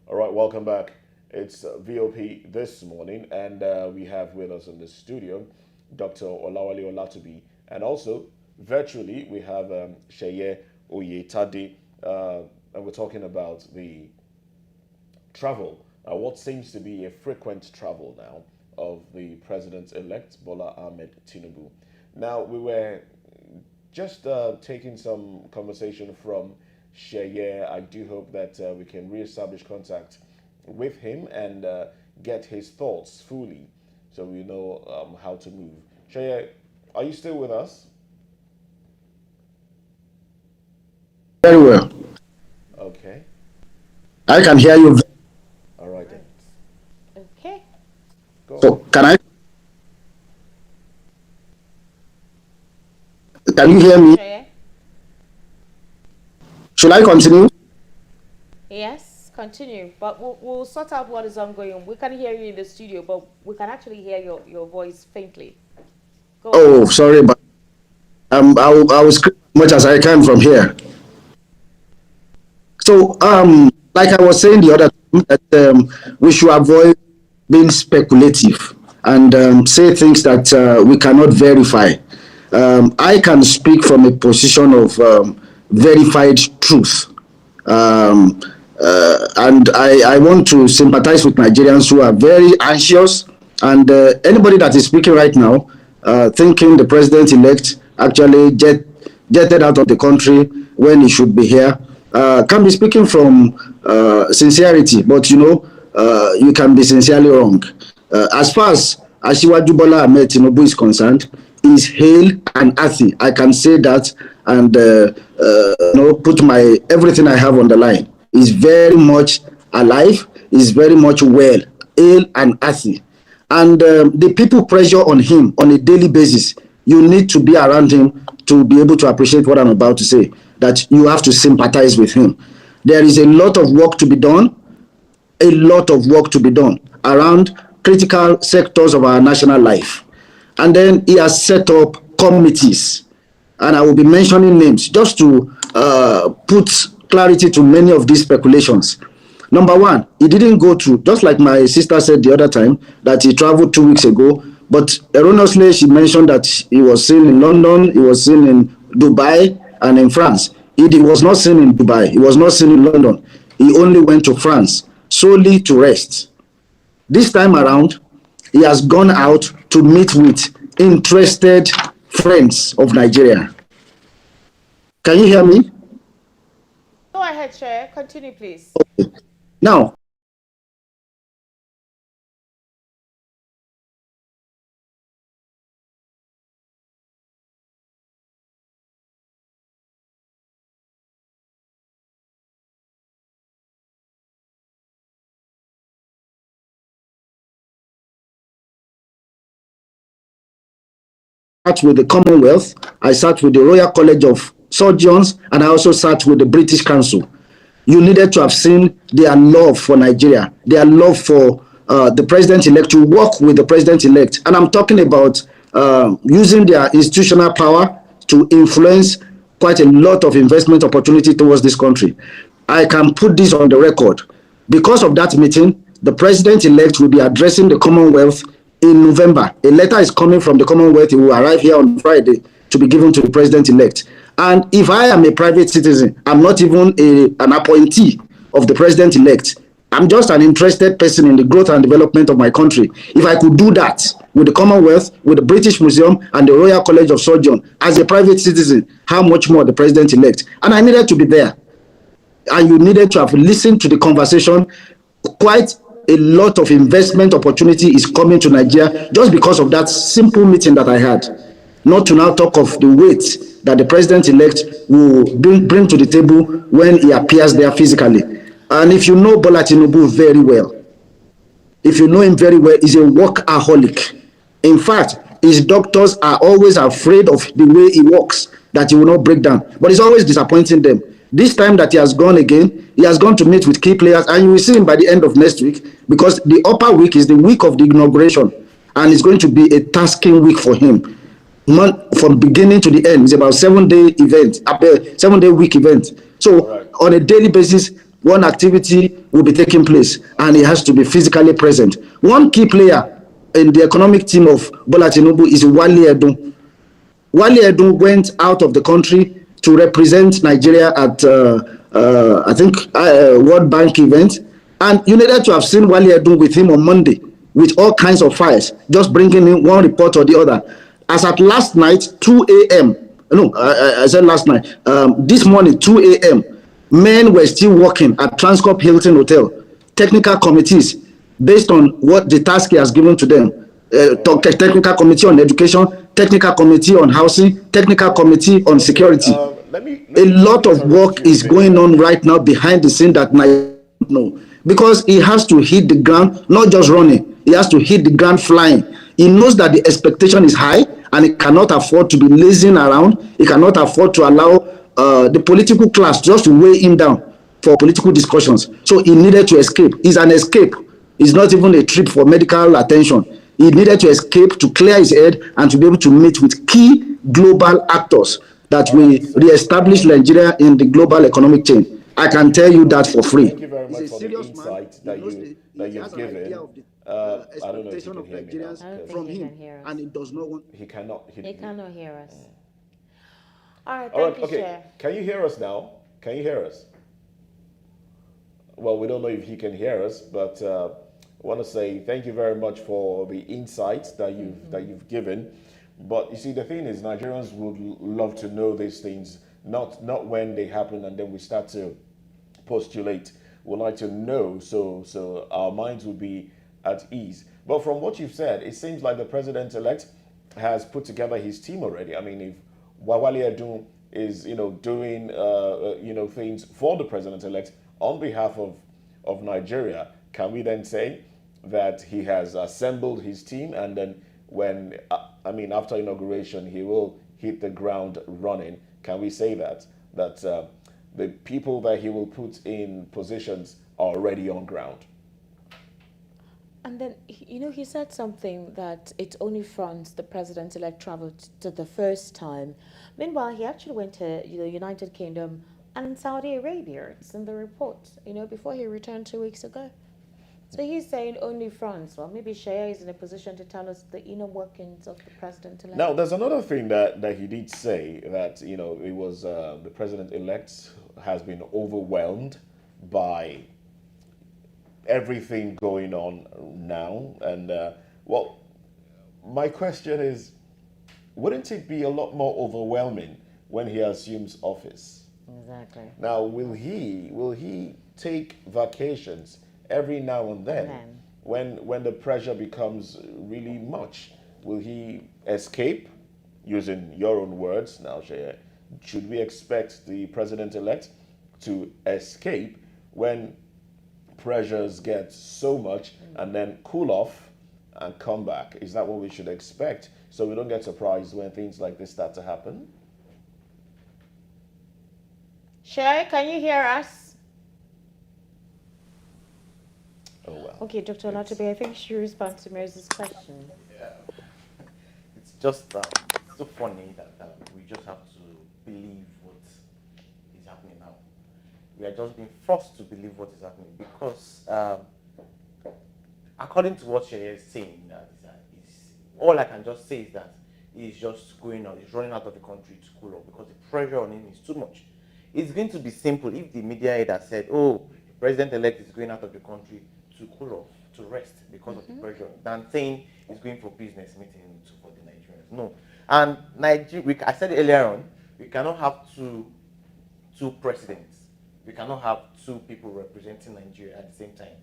All right, welcome back. It's VOP this morning, and we have with us in the studio Dr. Olawale Olatubi, and also virtually we have Sheye Oyetade, and we're talking about the travel, what seems to be a frequent travel now of the president-elect Bola Ahmed Tinubu. Now, we were just taking some conversation from Sheye. I do hope that we can reestablish contact with him and get his thoughts fully so we know how to move. Sheye, are you still with us? Very well. Okay. I can hear you. All right then. Okay. Go So ahead. can you hear me? Shaya? Should I continue? Yes, continue. But we'll sort out what is ongoing. We can hear you in the studio, but we can actually hear your voice faintly. Go Oh, ahead. sorry, but I will scream as much as I can from here. So, like I was saying the other time, that we should avoid being speculative and say things that we cannot verify. I can speak from a position of verified truth. Um, and I want to sympathize with Nigerians who are very anxious. And anybody that is speaking right now, thinking the president elect actually jetted out of the country when he should be here, can be speaking from sincerity. But you can be sincerely wrong. As far as Asiwaju Bola Ahmed Tinubu is concerned, is hale and healthy. I can say that and put my everything I have on the line. Is very much alive. Is very much well, hale and healthy. And the people pressure on him on a daily basis. You need to be around him to be able to appreciate what I'm about to say. That you have to sympathize with him. There is a lot of work to be done, around critical sectors of our national life. And then he has set up committees, and I will be mentioning names just to put clarity to many of these speculations. Number one, he didn't go through, just like my sister said the other time, that he traveled 2 weeks ago. But erroneously, she mentioned that he was seen in London, he was seen in Dubai, and in France. He was not seen in Dubai, he was not seen in London. He only went to France solely to rest. This time around, he has gone out to meet with interested friends of Nigeria. Can you hear me? Go ahead, Chair. Continue, please. Now, sat with the Commonwealth, I sat with the Royal College of Surgeons, and I also sat with the British Council. You needed to have seen their love for Nigeria, their love for the president-elect, to work with the president-elect. And I'm talking about using their institutional power to influence quite a lot of investment opportunity towards this country. I can put this on the record. Because of that meeting, the president-elect will be addressing the Commonwealth in November. A letter is coming from the Commonwealth. It will arrive here on Friday to be given to the president-elect. And if I am a private citizen, I'm not even an appointee of the president-elect. I'm just an interested person in the growth and development of my country. If I could do that with the Commonwealth, with the British Museum, and the Royal College of Surgeons as a private citizen, how much more the president-elect? And I needed to be there. And you needed to have listened to the conversation. Quite a lot of investment opportunity is coming to Nigeria just because of that simple meeting that I had. Not to now talk of the weight that the president-elect will bring to the table when he appears there physically. And if you know Bola Tinubu very well, if you know him very well, he's a workaholic. In fact, his doctors are always afraid of the way he works, that he will not break down. But he's always disappointing them. This time that he has gone again, he has gone to meet with key players, and you will see him by the end of next week, because the upper week is the week of the inauguration, and it's going to be a tasking week for him. From beginning to the end, it's about 7-day event, 7-day week event. So on a daily basis, one activity will be taking place, and he has to be physically present. One key player in the economic team of Bola Tinubu is Wale Edun. Wale Edun went out of the country to represent Nigeria at, I think, World Bank event. And you needed to have seen Wale Edun with him on Monday, with all kinds of files, just bringing in one report or the other. As at last night, 2 a.m., no, I said last night, this morning, 2 a.m., men were still working at Transcorp Hilton Hotel, technical committees, based on what the task he has given to them. Technical committee on education, technical committee on housing, technical committee on security. A lot of work is going on right now behind the scene that Nigeria don't know, because he has to hit the ground, not just running, he has to hit the ground flying. He knows that the expectation is high, and he cannot afford to be lazing around. He cannot afford to allow the political class just to weigh him down for political discussions. So he needed to escape. It's an escape. It's not even a trip for medical attention. He needed to escape to clear his head and to be able to meet with key global actors that will re-establish Nigeria in the global economic chain. I can tell you that for free. Thank you very much for the insight that you've given. I don't know if you can hear me now. From him, and he does not want. He cannot. He cannot hear us. All right, All right. thank you, Okay. Chair. Can you hear us now? Can you hear us? Well, we don't know if he can hear us, but I want to say thank you very much for the insights that you've given. But you see, the thing is, Nigerians would love to know these things, not when they happen and then we start to postulate. We'd like to know, so our minds would be at ease. But from what you've said, it seems like the president-elect has put together his team already. I mean, if Wawali Edun is doing things for the president-elect on behalf of Nigeria, can we then say that he has assembled his team, and then when after inauguration he will hit the ground running? Can we say that the people that he will put in positions are already on ground? And then, he said something that it's only France the president-elect traveled to the first time. Meanwhile, he actually went to the United Kingdom And in Saudi Arabia, it's in the report, before he returned 2 weeks ago. So he's saying only France. Well, maybe Shaya is in a position to tell us the inner workings of the president-elect. Now, there's another thing that he did say that it was the president-elect has been overwhelmed by everything going on now, and well, my question is, wouldn't it be a lot more overwhelming when he assumes office? Exactly. Now, will he take vacations every now and then, when the pressure becomes really much? Will he escape? Using your own words now, Shea, should we expect the president-elect to escape when pressures get so much and then cool off and come back? Is that what we should expect? So we don't get surprised when things like this start to happen? Shaya, can you hear us? Oh, well. Okay, Dr. Latobe, I think she responds to Moses' question. Yeah. It's just so funny that we just have to believe what is happening now. We are just being forced to believe what is happening because, according to what she is saying, all I can just say is that he's just going out, he's running out of the country to cool off because the pressure on him is too much. It's going to be simple if the media head had said, "Oh, the president-elect is going out of the country to cool off, to rest because of the pressure," than saying he's going for business meeting for the Nigerians. No, and Nigeria, I said earlier on, we cannot have two presidents. We cannot have two people representing Nigeria at the same time.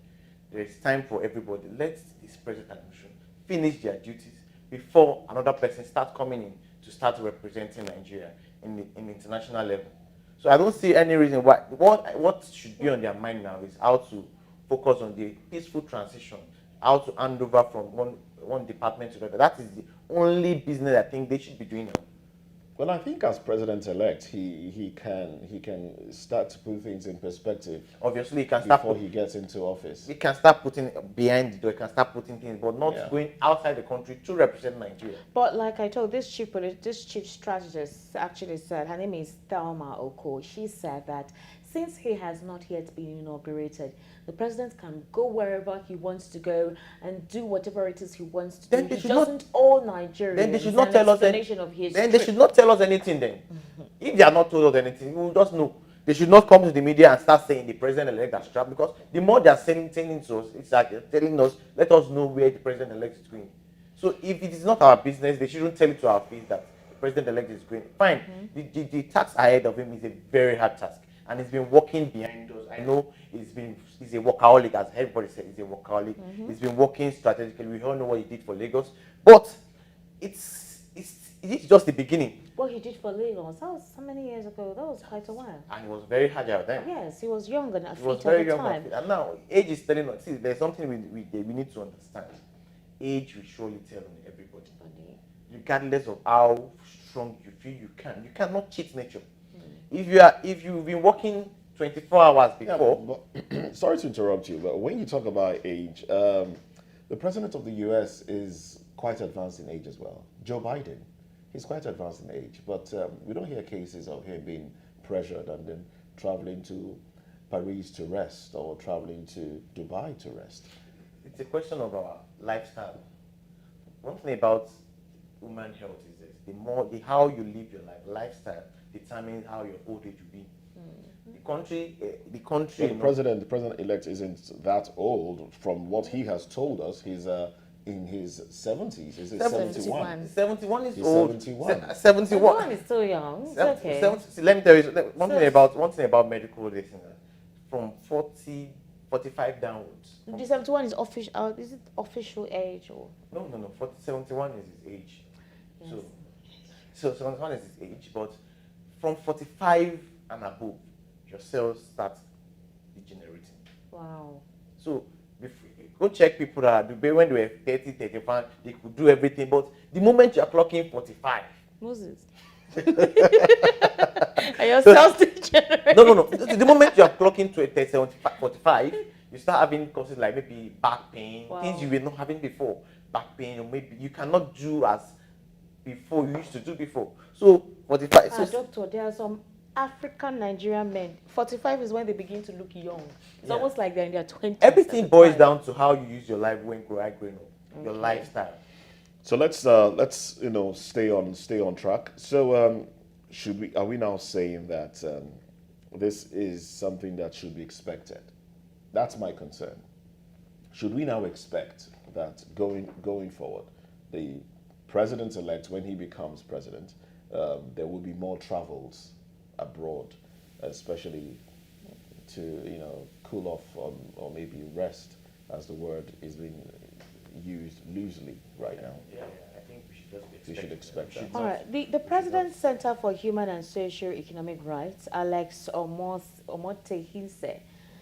There is time for everybody. Let this president administration finish their duties before another person starts coming in to start representing Nigeria in the international level. So I don't see any reason why. What should be on their mind now is how to focus on the peaceful transition, how to hand over from one department to another. That is the only business I think they should be doing now. Well, I think as president-elect, he can start to put things in perspective. Obviously, he can start before he gets into office. He can start putting behind the door. He can start putting things, but not going outside the country to represent Nigeria. But like I told, this chief strategist actually said, her name is Thelma Oko. She said that since he has not yet been inaugurated, the president can go wherever he wants to go and do whatever it is he wants to do. He doesn't owe Nigerians. Then they should not tell us anything. Then they should not tell us anything. Then, if they are not told us anything, we will just know. They should not come to the media and start saying the president-elect has trapped, because the more they are saying to us, it's like they're telling us, let us know where the president-elect is going. So if it is not our business, they shouldn't tell it to our face that the president-elect is going. Fine. The task ahead of him is a very hard task, and he's been working behind us. I know he's a workaholic, as everybody says, he's a workaholic. He's been working strategically. We all know what he did for Lagos, but it's just the beginning. What he did for Lagos, that was so many years ago. That was quite a while. And he was very agile then. Yes, he was young and at He was feet very at the young time. and now age is telling us. See, there's something we need to understand. Age will surely tell on everybody. Regardless of how strong you feel you cannot cheat nature. If you've been working 24 hours before. Sorry to interrupt you, but when you talk about age, the president of the US is quite advanced in age as well. Joe Biden, he's quite advanced in age, but we don't hear cases of him being pressured and then traveling to Paris to rest or traveling to Dubai to rest. It's a question of our lifestyle. One thing about human health is this: how you live your lifestyle determines how your old age will be. The country. Well, the president-elect isn't that old. From what he has told us, he's in his 70s. Is it 71? 71 is He's old. 71. 71 is still young. It's okay. Let me tell you one thing about medical medicine. From 45 downwards. The 71 is official. Is it official age or? No. 71 is his age. Yes. So 71 is his age, but from 45 and above, your cells start degenerating. Wow. So go check people that when they were 30, 35, they could do everything, but the moment you are clocking 45, Moses. Are your cells degenerating? No. The moment you are clocking to 45, you start having causes like maybe back pain, things you were not having before. Back pain, or maybe you cannot do as before you used to do before. So 45. Doctor, there are some African Nigerian men, 45 is when they begin to look young. It's Yeah. almost like they're in their 20s. Everything boils down to how you use your life when growing up, your lifestyle. So let's stay on track. So are we now saying that this is something that should be expected? That's my concern. Should we now expect that going forward, the president-elect, when he becomes president, there will be more travels abroad, especially to cool off or maybe rest, as the word is being used loosely right now? Yeah, I think we should just be We should expect that. All right. The President's Center for Human and Socio-Economic Rights, Alex Omote-Hise,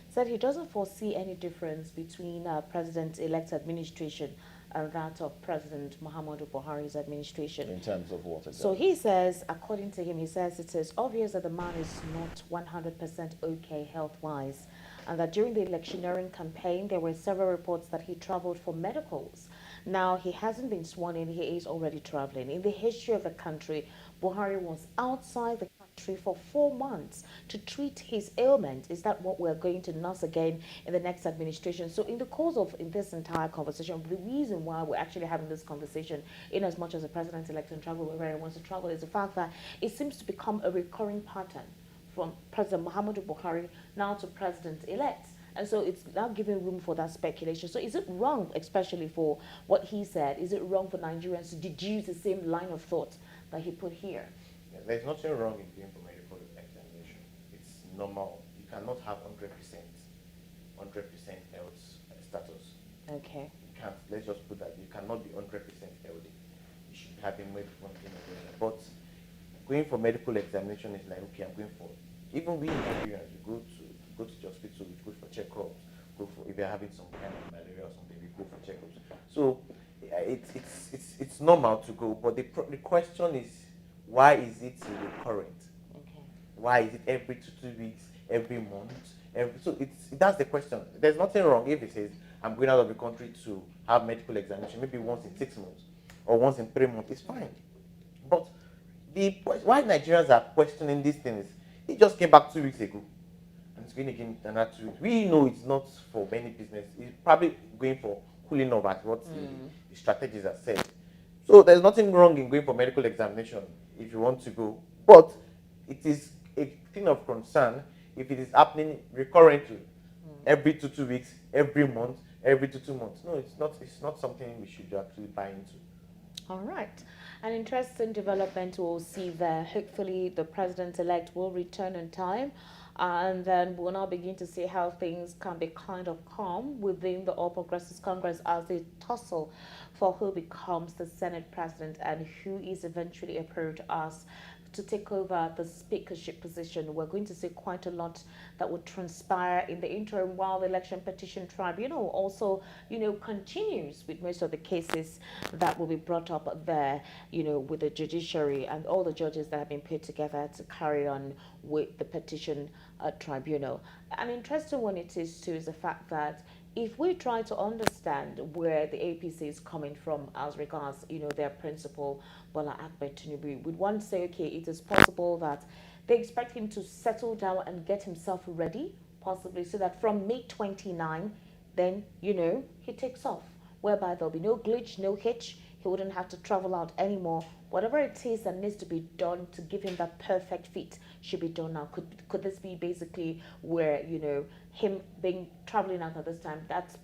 said he doesn't foresee any difference between President-elect administration and that of President Muhammadu Buhari's administration. In terms of what exactly? So he says, according to him, he says it is obvious that the man is not 100% okay health-wise, and that during the electioneering campaign, there were several reports that he traveled for medicals. Now, he hasn't been sworn in, he is already traveling. In the history of the country, Buhari was outside the country for 4 months to treat his ailment. Is that what we're going to nurse again in the next administration? So in the course of this entire conversation, the reason why we're actually having this conversation, in as much as the president-elect and travel wherever he wants to travel, is the fact that it seems to become a recurring pattern from President Muhammadu Buhari now to president-elect. And so it's now giving room for that speculation. So is it wrong, especially for what he said, is it wrong for Nigerians to deduce the same line of thought that he put here? Yeah, there's nothing wrong in going for medical examination. It's normal. You cannot have 100% health status. Okay. You can't. Let's just put that. You cannot be 100% healthy. You should have been made one thing or the other. But going for medical examination is like, okay, I'm going for. Even we in Nigerians, we go to the hospital, we go for checkups. If you're having some kind of malaria or something, we go for checkups. So it's normal to go, but the question is, why is it recurrent? Okay. Why is it every 2 weeks, every month? That's the question. There's nothing wrong if it says I'm going out of the country to have medical examination, maybe once in 6 months or once in 3 months. It's fine. But why Nigerians are questioning these things? He just came back 2 weeks ago. And it's going again another 2 weeks. We know it's not for many business. It's probably going for cooling off at what the strategies are said. So there's nothing wrong in going for medical examination if you want to go. But it is a thing of concern if it is happening recurrently, every 2 weeks, every month, every 2 months. No, it's not. It's not something we should actually buy into. All right. An interesting development we'll see there. Hopefully, the president-elect will return in time. And then we'll now begin to see how things can be kind of calm within the All Progressives Congress as they tussle for who becomes the Senate president and who is eventually approved as to take over the speakership position. We're going to see quite a lot that would transpire in the interim while the Election Petition Tribunal also, continues with most of the cases that will be brought up there, with the judiciary and all the judges that have been put together to carry on with the petition tribunal. An interesting one it is too is the fact that if we try to understand where the APC is coming from as regards, their principal, Bola Ahmed Tinubu, would one say, okay, it is possible that they expect him to settle down and get himself ready, possibly, so that from May 29, then, he takes off, whereby there'll be no glitch, no hitch. He wouldn't have to travel out anymore. Whatever it is that needs to be done to give him that perfect fit should be done now. Could this be basically where, him being traveling out at this time, that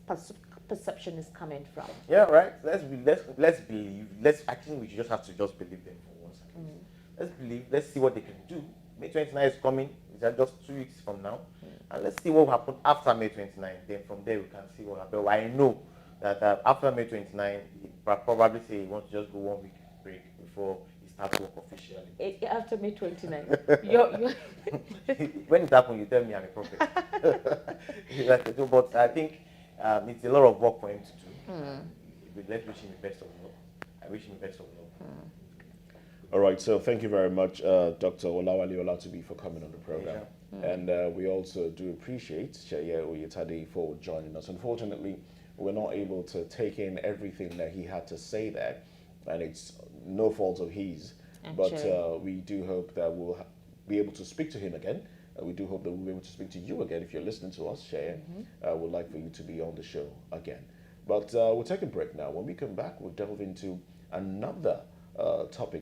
perception is coming from? Yeah, right. Let's believe. I think we should just have to just believe them for once. Let's believe. Let's see what they can do. May 29 is coming. It's just 2 weeks from now, and let's see what will happen after May 29. Then from there we can see what happens. I know that after May 29, he probably say he wants to just go 1 week break before he starts work officially. After May 29, when it happens, you tell me I'm a prophet. But I think it's a lot of work for him to do. Let's wish him the best of luck. I wish him the best of luck. All right, so thank you very much, Dr. Olawale Olatubi, for coming on the program. And we also do appreciate Sheye Oyetade for joining us. Unfortunately, we're not able to take in everything that he had to say there, and it's no fault of his. But we do hope that we'll be able to speak to him again. We do hope that we'll be able to speak to you again. If you're listening to us, share. We'd like for you to be on the show again. But we'll take a break now. When we come back, we'll delve into another topic.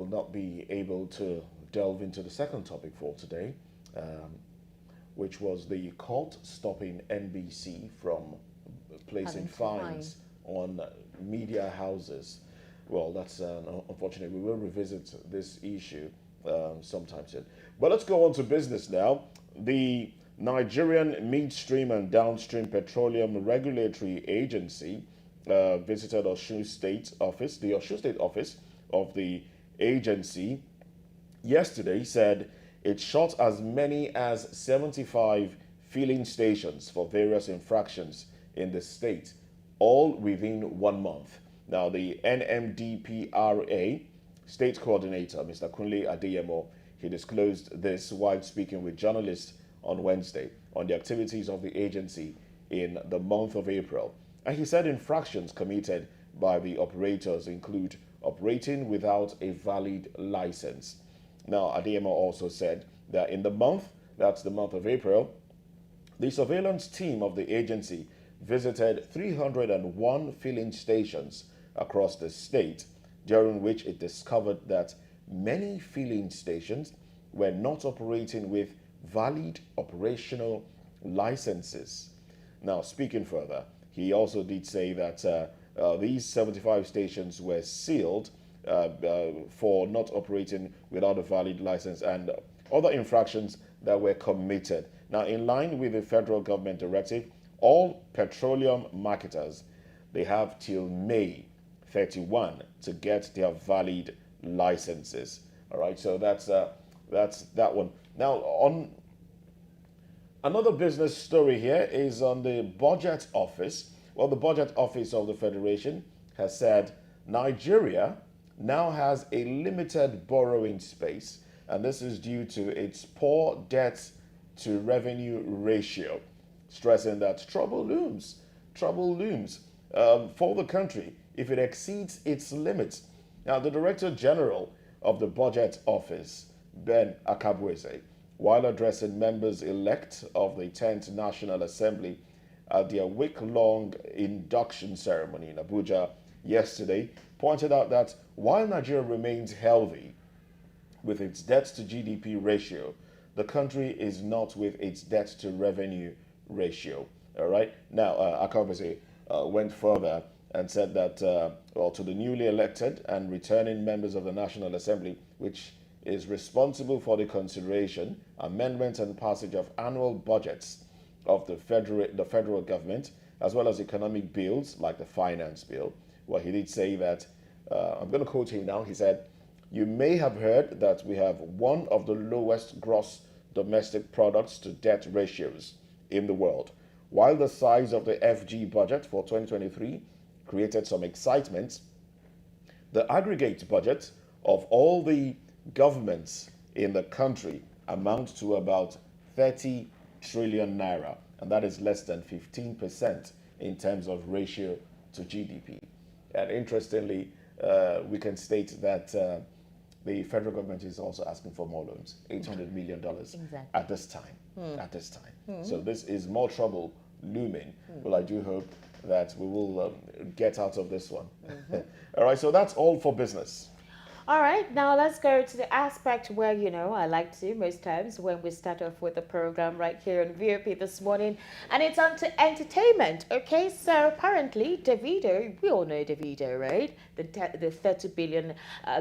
will not be able to delve into the second topic for today, which was the court stopping NBC from placing fines on media houses. Well, that's unfortunate. We will revisit this issue sometime soon. But let's go on to business now. The Nigerian Midstream and Downstream Petroleum Regulatory Agency visited Osun State Office. The Osun State Office of the agency yesterday said it shot as many as 75 filling stations for various infractions in the state, all within 1 month. Now, the NMDPRA state coordinator, Mr. Kunle Adeyemo, he disclosed this while speaking with journalists on Wednesday on the activities of the agency in the month of April. And he said infractions committed by the operators include operating without a valid license. Now, Adeyemo also said that in the month, that's the month of April, the surveillance team of the agency visited 301 filling stations across the state, during which it discovered that many filling stations were not operating with valid operational licenses. Now, speaking further, he also did say that these 75 stations were sealed for not operating without a valid license and other infractions that were committed. Now, in line with the federal government directive, all petroleum marketers, they have till May 31 to get their valid licenses. All right, so that's that one. Now, on another business story here is on the budget office. Well, the budget office of the Federation has said Nigeria now has a limited borrowing space, and this is due to its poor debt to revenue ratio, stressing that trouble looms for the country if it exceeds its limits. Now, the Director General of the Budget Office, Ben Akabweze, while addressing members-elect of the 10th National Assembly at their week-long induction ceremony in Abuja yesterday, pointed out that while Nigeria remains healthy with its debt to GDP ratio, the country is not with its debt to revenue ratio. All right. Now, Akabweze went further and said that, well, to the newly elected and returning members of the National Assembly, which is responsible for the consideration, amendment, and passage of annual budgets of the federal government, as well as economic bills like the finance bill. Well, he did say that, I'm going to quote him now, he said, "You may have heard that we have one of the lowest gross domestic products to debt ratios in the world. While the size of the FG budget for 2023 created some excitement, the aggregate budget of all the governments in the country amounts to about 30 trillion naira, and that is less than 15% in terms of ratio to GDP. And interestingly, we can state that the federal government is also asking for more loans, $800 million at this time. At this time. So this is more trouble looming. Well, I do hope that we will get out of this one. All right, so that's all for business. All right, now let's go to the aspect where, I like to most times when we start off with the program right here on VOP this morning, and it's on to entertainment. Okay, so apparently Davido, we all know Davido, right? The 30 billion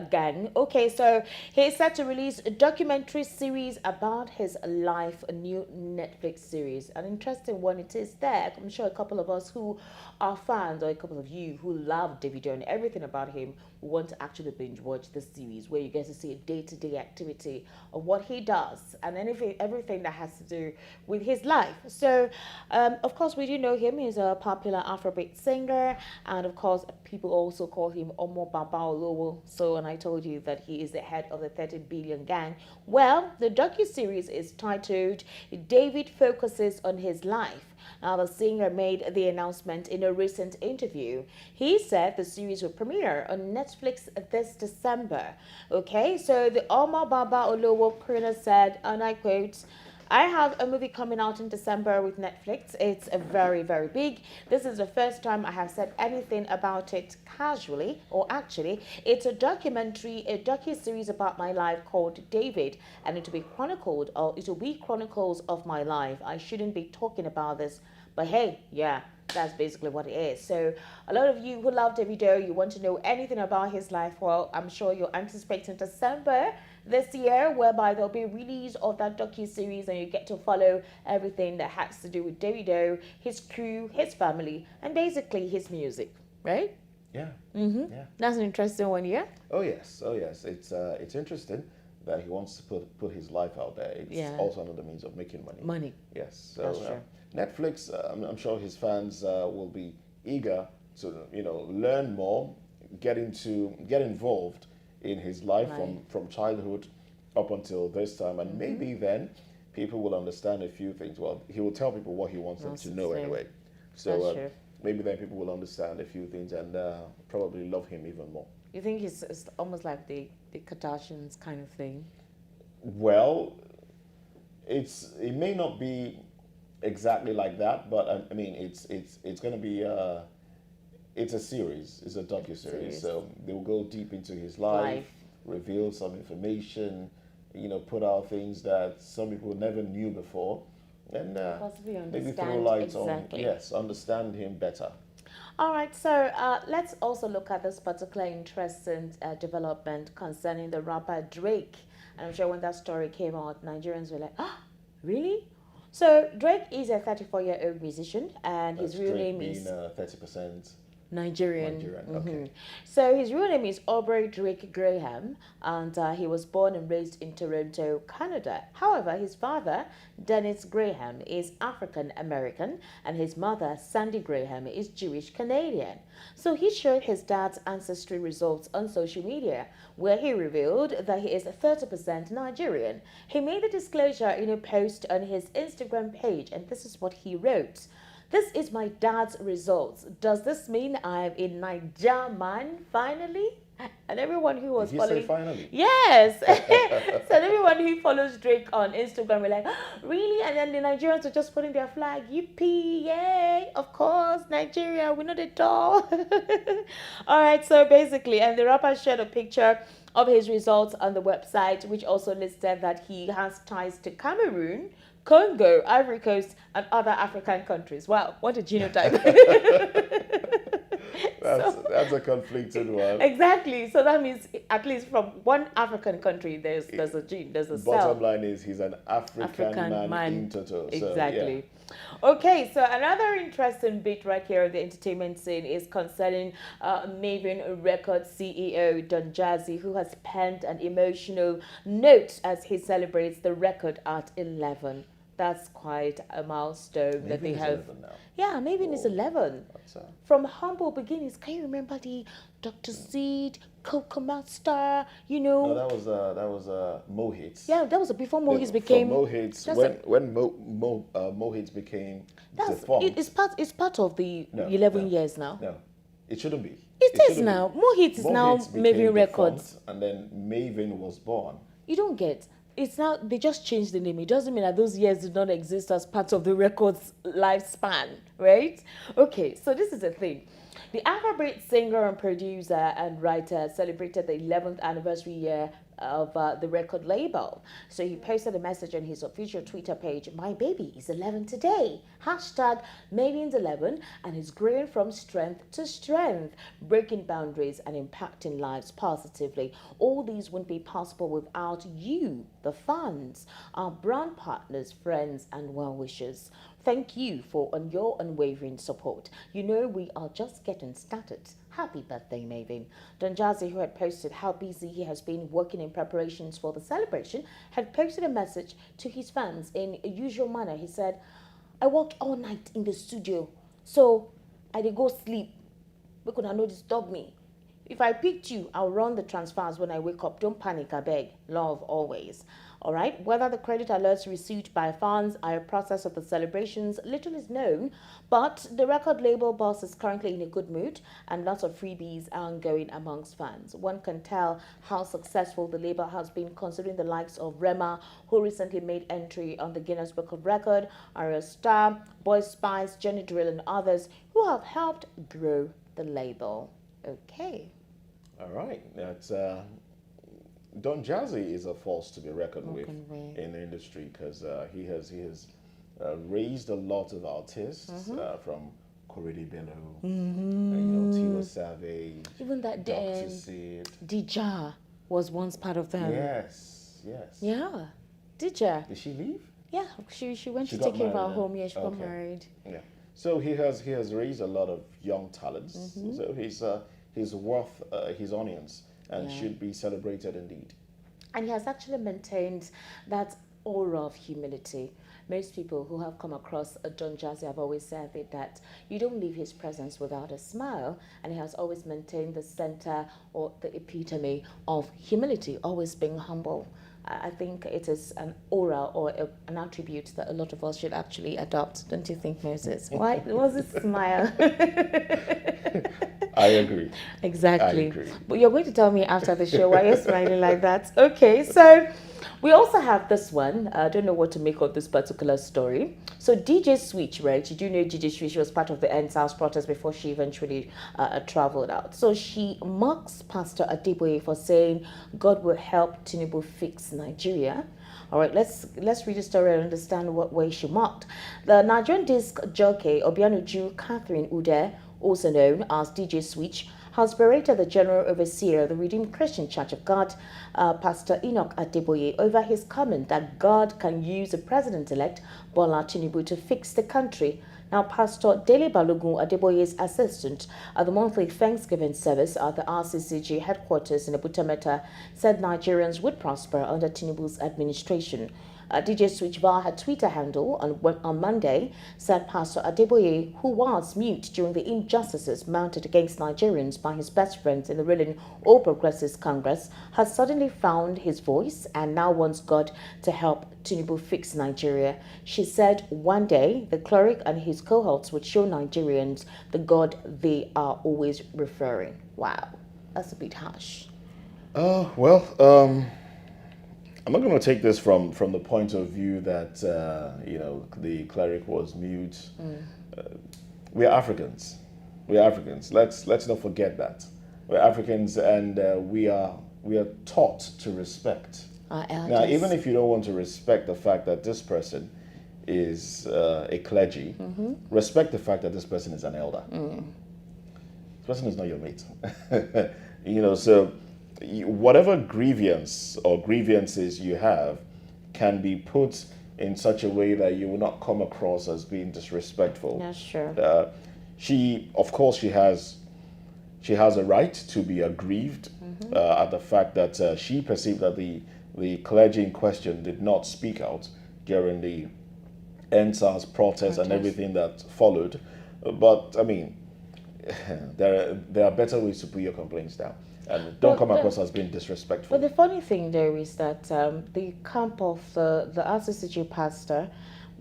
gang. Okay, so he's set to release a documentary series about his life, a new Netflix series. An interesting one it is there. I'm sure a couple of us who are fans, or a couple of you who love Davido and everything about him, want to actually binge watch this series where you get to see a day-to-day activity of what he does and everything that has to do with his life. So of course we do know him. He's a popular Afrobeat singer, and of course people also call him Omo Baba Olowo. So, and I told you that he is the head of the 30 billion gang. Well, the docu-series is titled David Focuses on His Life. Now, the singer made the announcement in a recent interview. He said the series will premiere on Netflix this December. Okay, so the Omar Baba Olowo Krina said, and I quote, I have a movie coming out in December with Netflix. It's a very, very big. This is the first time I have said anything about it casually, or actually, it's a documentary, a docu-series about my life called David, and it will be chronicled, or it will be chronicles of my life. I shouldn't be talking about this, but hey, yeah, that's basically what it is. So a lot of you who love Davido, you want to know anything about his life, well, I'm sure you're anticipating December this year, whereby there'll be a release of that docu-series and you get to follow everything that has to do with Davido, his crew, his family, and basically his music, right? Yeah. Yeah. That's an interesting one, yeah? Oh yes. Oh yes. It's interesting that he wants to put his life out there. It's Yeah. also another means of making money. Money. Yes. So That's true. Netflix, I'm sure his fans will be eager to learn more, get involved in his life from childhood up until this time, and maybe then people will understand a few things. Well, he will tell people what he wants them to know anyway. So That's true. maybe then people will understand a few things and probably love him even more. You think it's almost like the Kardashians kind of thing? Well, it may not be exactly like that, but I mean it's going to be it's a series, it's a docu series, so they will go deep into his life, reveal some information, put out things that some people never knew before, and maybe throw light on understand him better. All right, so let's also look at this particular interesting development concerning the rapper Drake. And I'm sure when that story came out, Nigerians were like, "Ah, really?" So Drake is a 34-year-old musician, and his real name is 30% Nigerian. Okay. So his real name is Aubrey Drake Graham, and he was born and raised in Toronto, Canada. However, his father, Dennis Graham, is African American, and his mother, Sandy Graham, is Jewish Canadian. So he shared his dad's ancestry results on social media, where he revealed that he is 30% Nigerian. He made the disclosure in a post on his Instagram page, and this is what he wrote. This is my dad's results. Does this mean I'm a Niger man finally? And everyone who was following, say finally? Yes. So everyone who follows Drake on Instagram were like, "Oh, really?" And then the Nigerians were just putting their flag, yippee, yay! Of course, Nigeria, we're not at all. All right. So basically, and the rapper shared a picture of his results on the website, which also listed that he has ties to Cameroon, Congo, Ivory Coast, and other African countries. Wow, what a genotype. That's a conflicted one. Exactly. So that means at least from one African country, there's a gene, there's a cell. Bottom line is he's an African man in total. Exactly. So, yeah. Okay, so another interesting bit right here on the entertainment scene is concerning Maven Records CEO Don Jazzy, who has penned an emotional note as he celebrates the record at 11. That's quite a milestone that they have. 11 now. Yeah, Maven is 11. From humble beginnings. Can you remember the Dr. Seed, Coco Master, No, that was Mohits. Yeah, that was before Mohits became. Mohits, when Mohits became defunct. It's part of the 11 years now. No, it shouldn't be. It is now. Mohits is now Maven Records. And then Maven was born. You don't get. It's now, they just changed the name. It doesn't mean that those years did not exist as part of the record's lifespan, right? Okay, so this is the thing. The Afrobeat singer and producer and writer celebrated the 11th anniversary year of the record label. So he posted a message on his official Twitter page, "My baby is 11 today. Hashtag Maven's 11 and is growing from strength to strength, breaking boundaries and impacting lives positively. All these wouldn't be possible without you, the fans, our brand partners, friends and well-wishers. Thank you for your unwavering support. You know we are just getting started. Happy birthday, Maven." Don Jazzy, who had posted how busy he has been working in preparations for the celebration, had posted a message to his fans in a usual manner. He said, "I worked all night in the studio, so I did go sleep. We could not disturb me. If I picked you, I'll run the transfers when I wake up. Don't panic, I beg. Love always. All right. Whether the credit alerts received by fans are a process of the celebrations, little is known. But the record label boss is currently in a good mood, and lots of freebies are ongoing amongst fans. One can tell how successful the label has been, considering the likes of Rema, who recently made entry on the Guinness Book of Record, Aria Star, Boy Spice, Jenny Drill, and others who have helped grow the label. Okay. All right. That's Don Jazzy is a force to be reckoned with in the industry because he has raised a lot of artists from Korede Bello, Tiwa Savage, Even that Dr. Sid. Dija was once part of them. Yes, yes. Yeah. Dija. Did she leave? Yeah, she went She to got take care of our married, home. Yeah, she got okay. married. Yeah. So he has raised a lot of young talents. So he's worth his onions and should be celebrated indeed. And he has actually maintained that aura of humility. Most people who have come across Don Jazzy have always said that you don't leave his presence without a smile, and he has always maintained the center or the epitome of humility, always being humble. I think it is an aura or an attribute that a lot of us should actually adopt. Don't you think, Moses? Why was it smile? I agree. Exactly. I agree. But you're going to tell me after the show why you're smiling like that. Okay, so we also have this one. I don't know what to make of this particular story. So DJ Switch, right? You do know DJ Switch was part of the End SARS protest before she eventually traveled out. So she mocks Pastor Adeboye for saying God will help Tinubu fix Nigeria. All right, let's read the story and understand what way she mocked. The Nigerian disc jockey Obianuju Catherine Ude, also known as DJ Switch, has berated the General Overseer of the Redeemed Christian Church of God, Pastor Enoch Adeboye, over his comment that God can use the President-elect Bola Tinubu to fix the country. Now, Pastor Dele Balogun, Adeboye's assistant at the monthly Thanksgiving service at the RCCG headquarters in Abuja, said Nigerians would prosper under Tinubu's administration. DJ Switch via her Twitter handle on Monday said Pastor Adeboye, who was mute during the injustices mounted against Nigerians by his best friends in the ruling All Progressives Congress, has suddenly found his voice and now wants God to help Tinubu fix Nigeria. She said one day the cleric and his cohorts would show Nigerians the God they are always referring. Wow, that's a bit harsh. I'm not going to take this from the point of view that the cleric was mute. We are Africans. We are Africans. Let's not forget that we're Africans, and we are taught to respect. Now, even if you don't want to respect the fact that this person is a clergy, respect the fact that this person is an elder. This person is not your mate. So whatever grievance or grievances you have can be put in such a way that you will not come across as being disrespectful. That's true. She has a right to be aggrieved at the fact that she perceived that the clergy in question did not speak out during the End SARS protest and everything that followed. But I mean, there are better ways to put your complaints down. And don't come across as being disrespectful. But the funny thing there is that the camp of the RCCG pastor,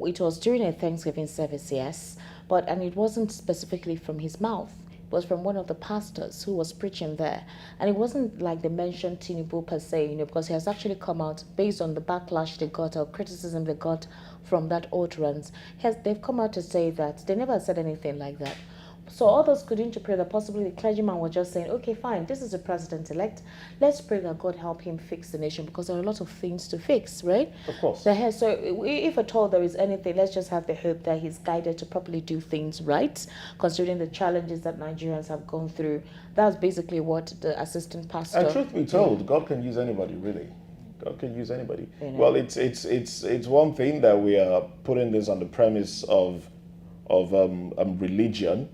it was during a Thanksgiving service, yes, and it wasn't specifically from his mouth. It was from one of the pastors who was preaching there. And it wasn't like they mentioned Tinubu per se, because he has actually come out based on the backlash they got or criticism they got from that utterance. They've come out to say that they never said anything like that. So others could interpret that possibly the clergyman was just saying, okay, fine, this is the president-elect. Let's pray that God help him fix the nation, because there are a lot of things to fix, right? Of course. So if at all there is anything, let's just have the hope that he's guided to properly do things right, considering the challenges that Nigerians have gone through. That's basically what the assistant pastor... And truth be told, God can use anybody, really. God can use anybody. Well, it's one thing that we are putting this on the premise of religion,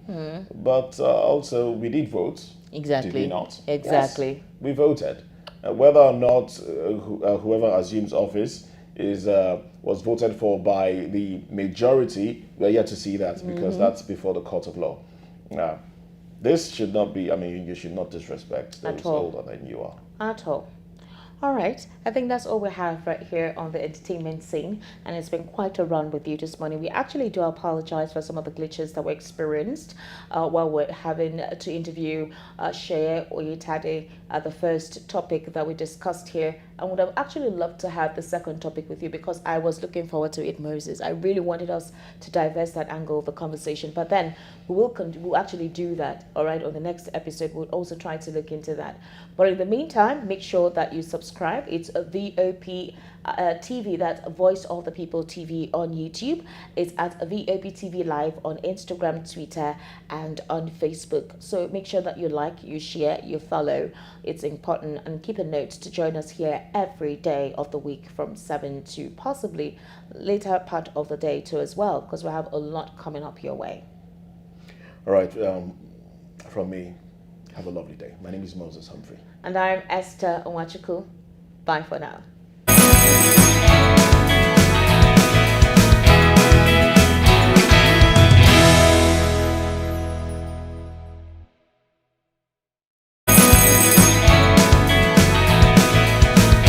but also we did vote. Exactly. Did we not? Exactly. Yes, we voted. Whether or not whoever assumes office was voted for by the majority, we're yet to see that, because that's before the court of law. This should not be, I mean, you should not disrespect those At all. older than you are. At all. All right, I think that's all we have right here on the entertainment scene, and it's been quite a run with you this morning. We actually do apologize for some of the glitches that we experienced while we're having to interview Sheye Oyetade the first topic that we discussed here. I would have actually loved to have the second topic with you because I was looking forward to it, Moses. I really wanted us to divest that angle of the conversation, but then we'll actually do that. All right, on the next episode, we'll also try to look into that. But in the meantime, make sure that you subscribe. It's a VOP TV, that's Voice of the People TV on YouTube. It's at VOP TV Live on Instagram, Twitter, and on Facebook. So make sure that you like, you share, you follow. It's important, and keep a note to join us here every day of the week from 7 to possibly later part of the day too as well, because we have a lot coming up your way. All right, from me, have a lovely day. My name is Moses Humphrey. And I'm Esther Onwachuku. Bye for now.